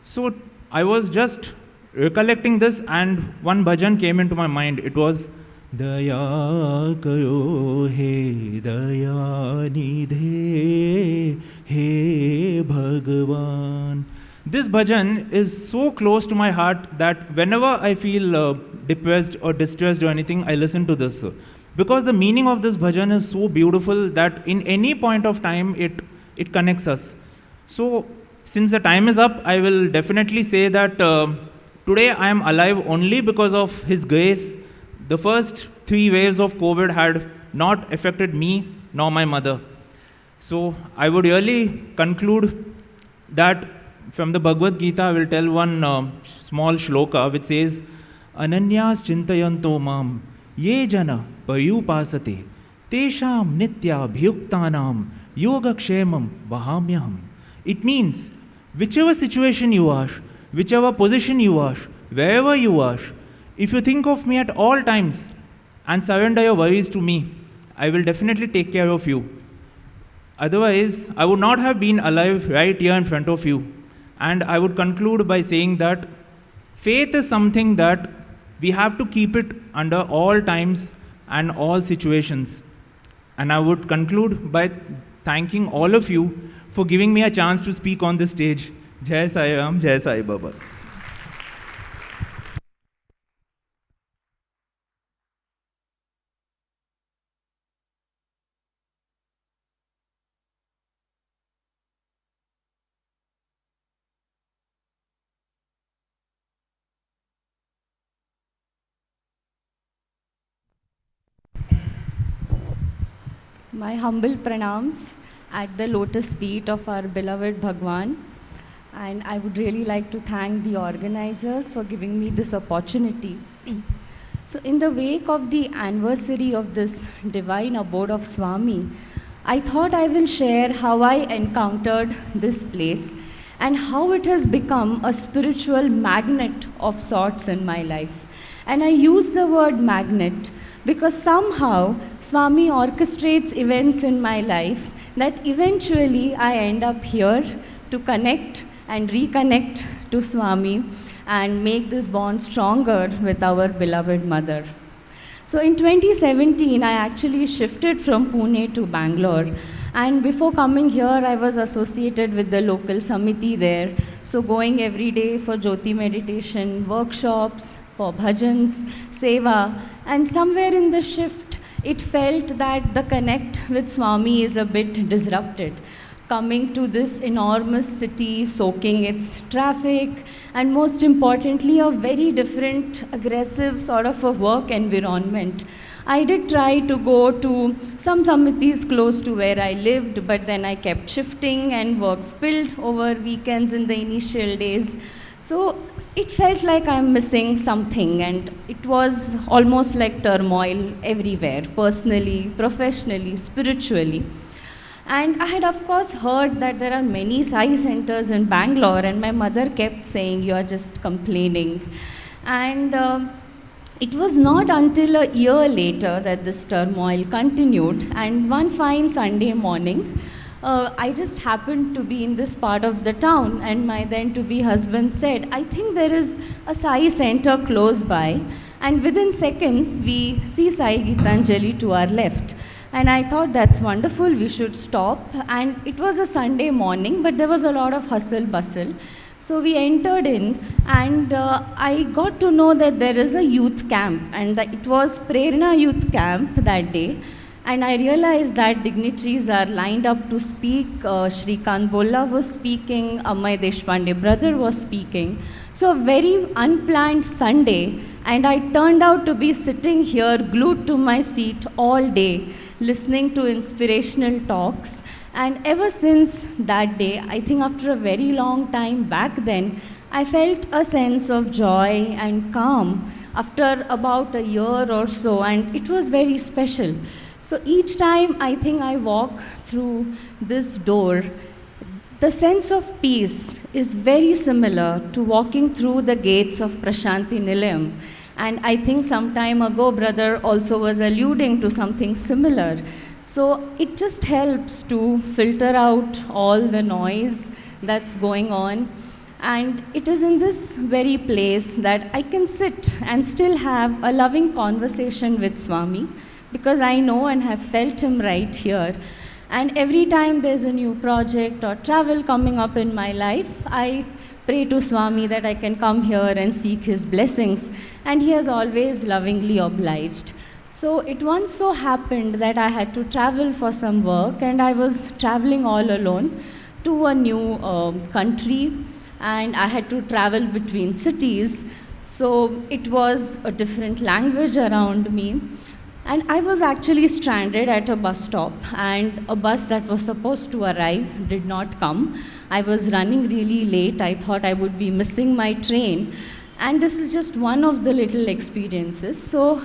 So I was just recollecting this, and one bhajan came into my mind. It was Daya karo he daya nidhe he Bhagawan. This bhajan is so close to my heart that whenever I feel depressed or distressed or anything, I listen to this. Because the meaning of this bhajan is so beautiful that in any point of time, it connects us. So, since the time is up, I will definitely say that today I am alive only because of His grace. The first 3 waves of COVID had not affected me nor my mother. So, I would really conclude that from the Bhagavad Gita, I will tell one small shloka which says, Ananyas chintayanto mam ye jana payupasate tesham nitya bhyuktanam yogakshemam vahamyaham. It means, whichever situation you are, whichever position you are, wherever you are, if you think of me at all times and surrender your worries to me, I will definitely take care of you. Otherwise, I would not have been alive right here in front of you. And I would conclude by saying that faith is something that we have to keep it under all times and all situations. And I would conclude by thanking all of you for giving me a chance to speak on this stage. Jai Sai Ram, Jai Sai Baba. My humble pranams at the Lotus Feet of our beloved Bhagawan. And I would really like to thank the organizers for giving me this opportunity. So in the wake of the anniversary of this divine abode of Swami, I thought I will share how I encountered this place and how it has become a spiritual magnet of sorts in my life. And I use the word magnet because somehow Swami orchestrates events in my life that eventually I end up here to connect and reconnect to Swami and make this bond stronger with our beloved mother. So in 2017, I actually shifted from Pune to Bangalore. And before coming here, I was associated with the local Samiti there. So going every day for Jyoti meditation, workshops, for Bhajans, Seva. And somewhere in the shift, it felt that the connect with Swami is a bit disrupted. Coming to this enormous city, soaking its traffic, and most importantly, a very different, aggressive sort of a work environment. I did try to go to some samitis close to where I lived, but then I kept shifting and work spilled over weekends in the initial days. So it felt like I'm missing something, and it was almost like turmoil everywhere, personally, professionally, spiritually. And I had, of course, heard that there are many Sai centers in Bangalore, and my mother kept saying, "You're just complaining." And it was not until a year later that this turmoil continued. And one fine Sunday morning, I just happened to be in this part of the town, and my then-to-be husband said, "I think there is a Sai center close by." And within seconds, we see Sai Gitanjali to our left. And I thought, that's wonderful, we should stop. And it was a Sunday morning, but there was a lot of hustle bustle. So we entered in, and I got to know that there is a youth camp, and that it was Prerna Youth Camp that day. And I realized that dignitaries are lined up to speak. Shrikant Bolla was speaking, Amay Deshpande brother was speaking. So a very unplanned Sunday, and I turned out to be sitting here glued to my seat all day, listening to inspirational talks. And ever since that day, I think after a very long time back then, I felt a sense of joy and calm after about a year or so, and it was very special. So each time I think I walk through this door, the sense of peace is very similar to walking through the gates of Prashanti Nilayam. And I think some time ago, brother also was alluding to something similar. So it just helps to filter out all the noise that's going on. And it is in this very place that I can sit and still have a loving conversation with Swami, because I know and have felt him right here. And every time there's a new project or travel coming up in my life, I pray to Swami that I can come here and seek his blessings. And he has always lovingly obliged. So it once so happened that I had to travel for some work, and I was traveling all alone to a new country, and I had to travel between cities. So it was a different language around me. And I was actually stranded at a bus stop, and a bus that was supposed to arrive did not come. I was running really late. I thought I would be missing my train. And this is just one of the little experiences. So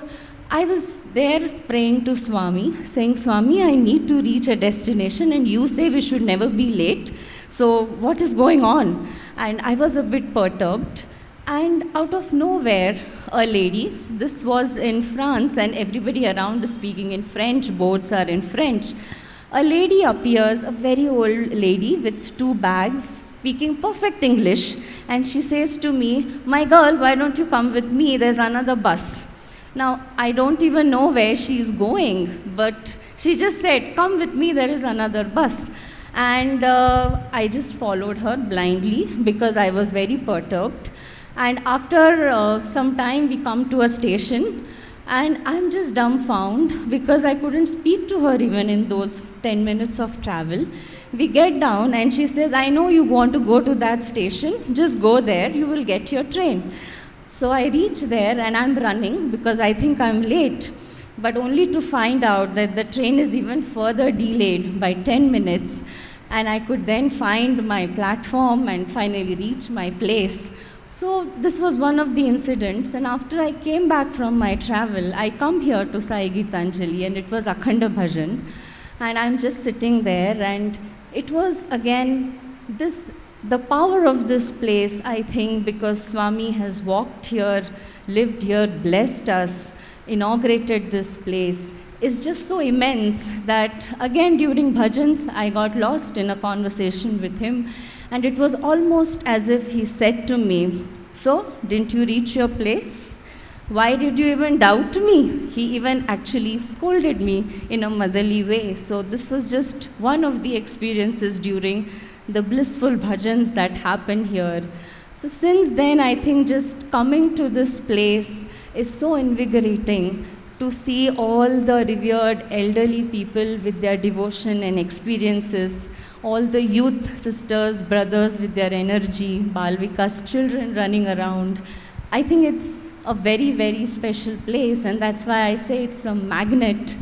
I was there praying to Swami, saying, "Swami, I need to reach a destination, and you say we should never be late. So what is going on?" And I was a bit perturbed. And out of nowhere, a lady, this was in France, and everybody around is speaking in French, boards are in French. A lady appears, a very old lady with 2 bags, speaking perfect English, and she says to me, "My girl, why don't you come with me? There's another bus." Now, I don't even know where she is going, but she just said, "Come with me, there is another bus." And I just followed her blindly because I was very perturbed. And after some time, we come to a station, and I'm just dumbfounded because I couldn't speak to her even in those 10 minutes of travel. We get down, and she says, "I know you want to go to that station, just go there, you will get your train." So I reach there, and I'm running because I think I'm late, but only to find out that the train is even further delayed by 10 minutes, and I could then find my platform and finally reach my place. So this was one of the incidents, and after I came back from my travel, I come here to Sai Gitanjali, and it was Akhanda Bhajan, and I'm just sitting there, and it was again the power of this place, I think, because Swami has walked here, lived here, blessed us, inaugurated this place, is just so immense that again during Bhajans, I got lost in a conversation with him. And it was almost as if he said to me, "So, didn't you reach your place? why did you even doubt me? He even actually scolded me in a motherly way. So this was just one of the experiences during the blissful bhajans that happened here. So since then, I think just coming to this place is so invigorating to see all the revered elderly people with their devotion and experiences, all the youth sisters, brothers with their energy, Balvika's children running around. I think it's a very, very special place, and that's why I say it's a magnet.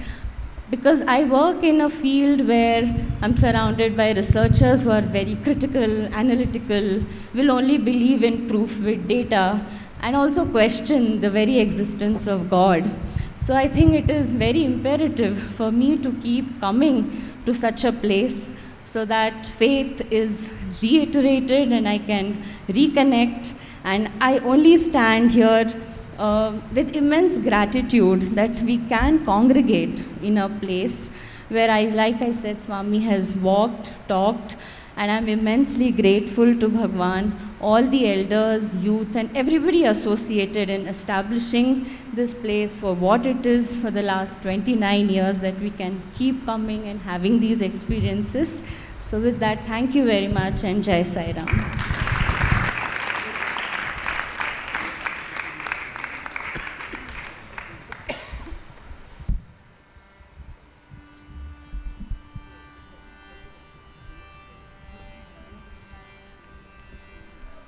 Because I work in a field where I'm surrounded by researchers who are very critical, analytical, will only believe in proof with data, and also question the very existence of God. So I think it is very imperative for me to keep coming to such a place so that faith is reiterated and I can reconnect. And I only stand here with immense gratitude that we can congregate in a place where like I said, Swami has walked, talked, and I'm immensely grateful to Bhagwan, all the elders, youth, and everybody associated in establishing this place for what it is for the last 29 years, that we can keep coming and having these experiences. So with that, thank you very much, and Jai Sai Ram.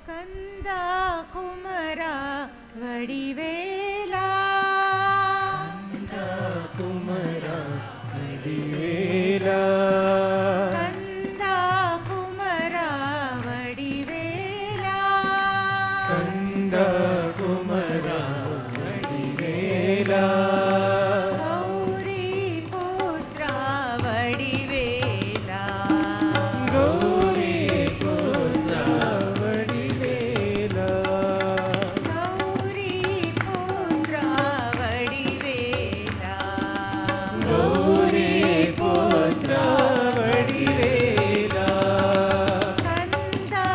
Kanda Kumara Vadivela, Kanda Kumara Vadivela, Kanda Kumara Vadivela, Kanda Kumara Vadivela, Gauri Putra Vadivela, Gauri Putra Vadivela, Gauri Putra Vadivela, Gauri Putra Vadivela, Kanda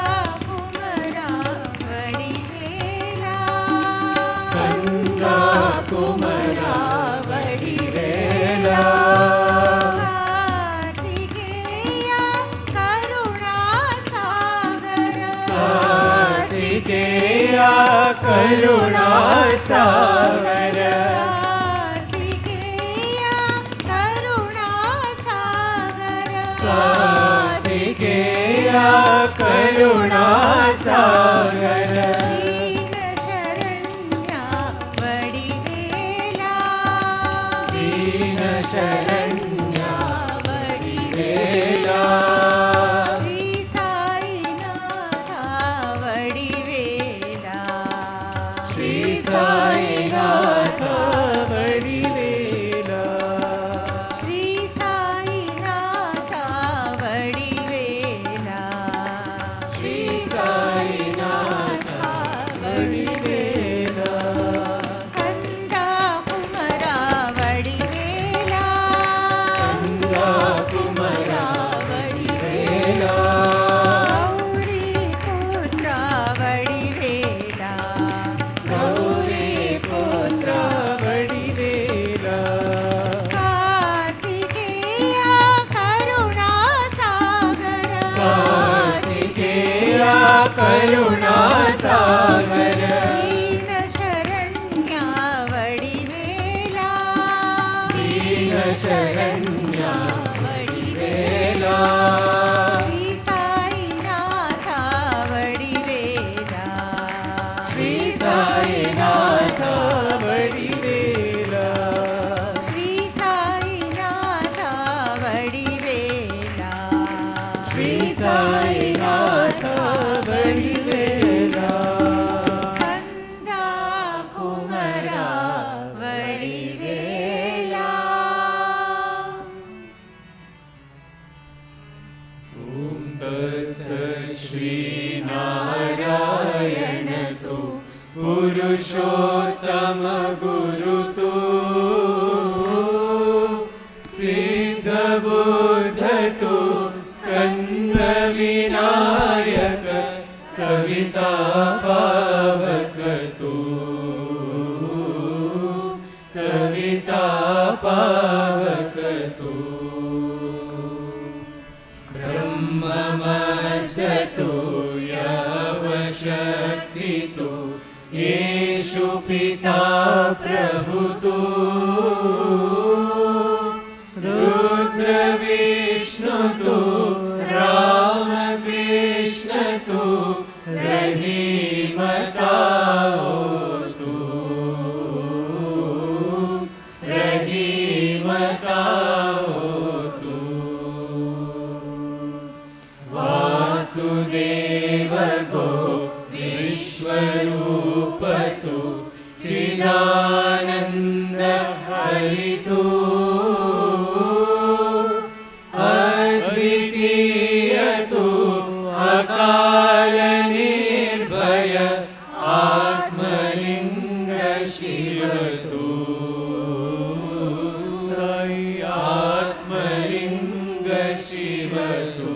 Kumara Vadivela, Kanda Kumara Vadivela, Kartikeya Karuna Sagara, Kartikeya Karuna Sagara, Kartikeya Karuna Sagara, Kartikeya Karuna Sagara, Deen Sharanya Vadivela, Shri Sai Natha Vadivela, Shri Sai Natha Vadivela, Shri Sai Natha Vadivela, Shri Sai Natha Vadivela, Kanda Kumara Vadivela, Kanda Kumara Vadivela, Gauri Putra Vadivela, Gauri Putra Vadivela, Kartikeya Karuna Sagara, Kartikeya Karuna Sagara, Deen Sharanya Vadivela, Deen Sharanya Vadivela, Shri Sai Natha Vadivela, Shri Sai Natha Vadivela, Shri Sai Natha Vadivela, Shri Sai Natha Vadivela, Kanda Kumara Vadivela. Om Tat Sat Shri Narayana Tu Purushottam Guru Tu Siddha Buddha Tu Skanda Vinayaka Savita Pavaka Tu येषु पिता प्रभु तू रुद्र विष्णु तू राम कृष्ण तू रहीमताओ तू रहीमताओ तू वासुदेव गो विश्वरूप तू चिदानंद हरि तू अद्वितीय तू अकाल निर्भय आत्मलिंग शिव तू साई आत्मलिंग शिव तू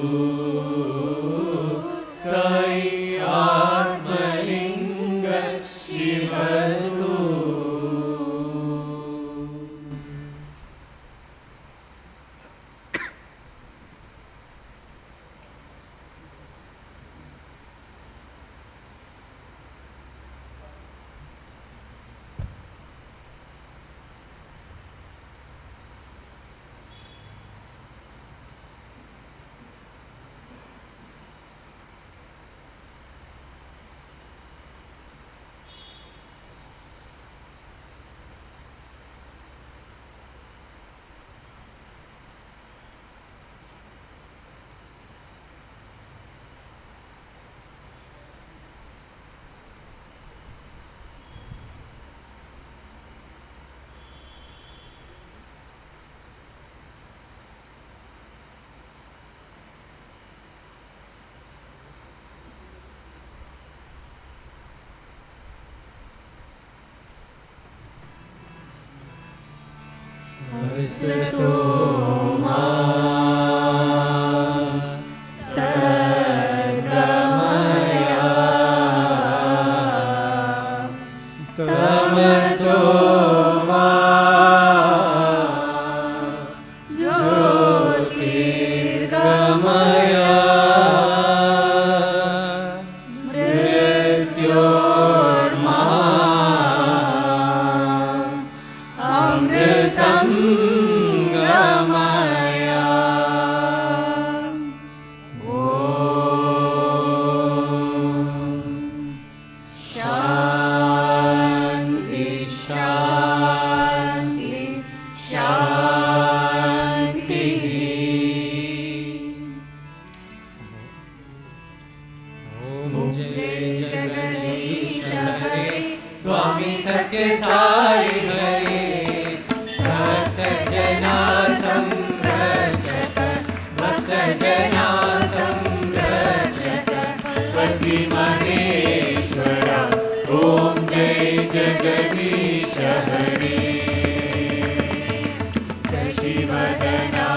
साई आत्मलिंग शिव तू असतो मा सद्गमया तमसो मा ज्योतिर्गमया मृत्योर्मा अमृतं गमया ॐ शान्ति शान्ति शान्तिः ॐ जय जगदीश हरे स्वामी सत्य साई हरे भक्त जना संरक्षक भक्त जना संरक्षक पति महेश्वर ओम जय जगदीश हरे शशिवदना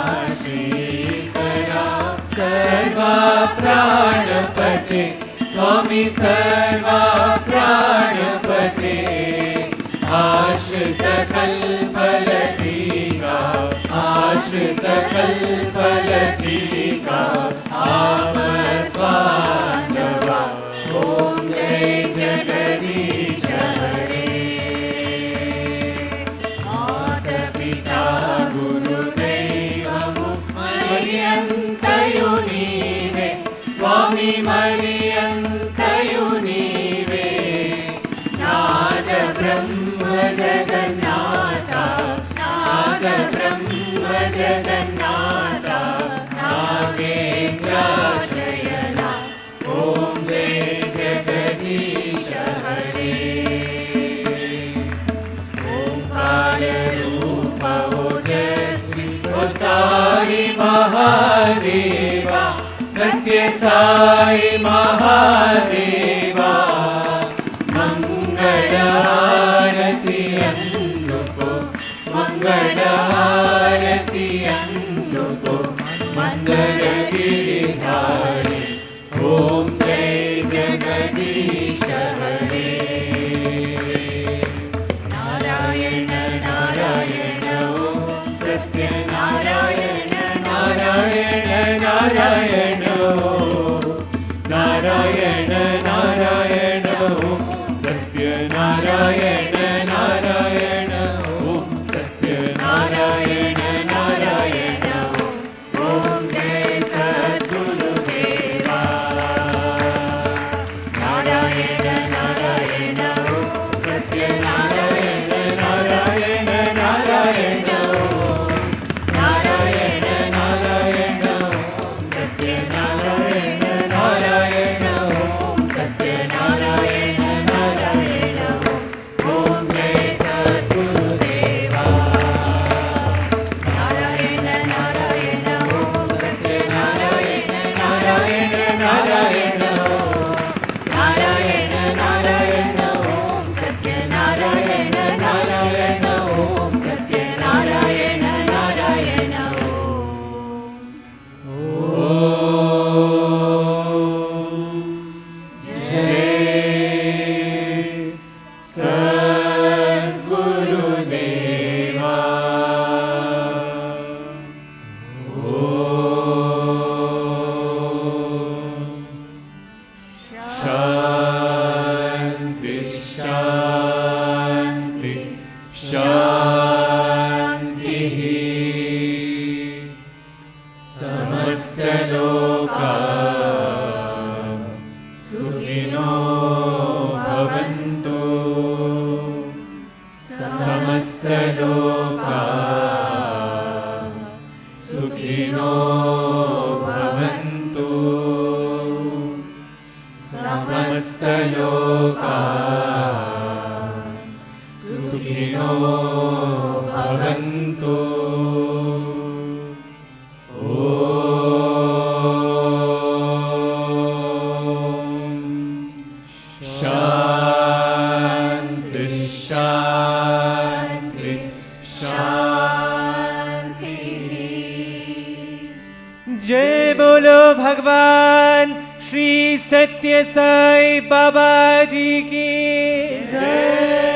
श्रीकरा सर्वा प्राणपते स्वामी सर्वा प्राणपते आश्रित कल्पलतिका आश्रित कल्पलतिका आपद्बान्धवा ॐ जय जगदीश हरे माता-पिता गुरुदैवमु मर्यन्तयो नीवे स्वामी मर्यन्तयो नीवे नाद ब्रह्म जगन्नाथा नाद ब्रह्म जगन्नाथा नागेन्द्राशयना ॐ जय जगदीश हरे ओंकार रूप ओजस्वी ओ साई महादेवा सत्य साई महादेवा मंगलारति अंदुको मंगलारति अंदुको मंगल गिरिधारी ओम जय जगदीश हरे नारायण नारायण ओम सत्य नारायण नारायण नारायण ओम नारायण नारायण ओम सत्य समस्तलोका सुखिनो भवन्तु। शांति शांति शांति। जय बोलो भगवान श्री सत्य साई बाबा जी की जय।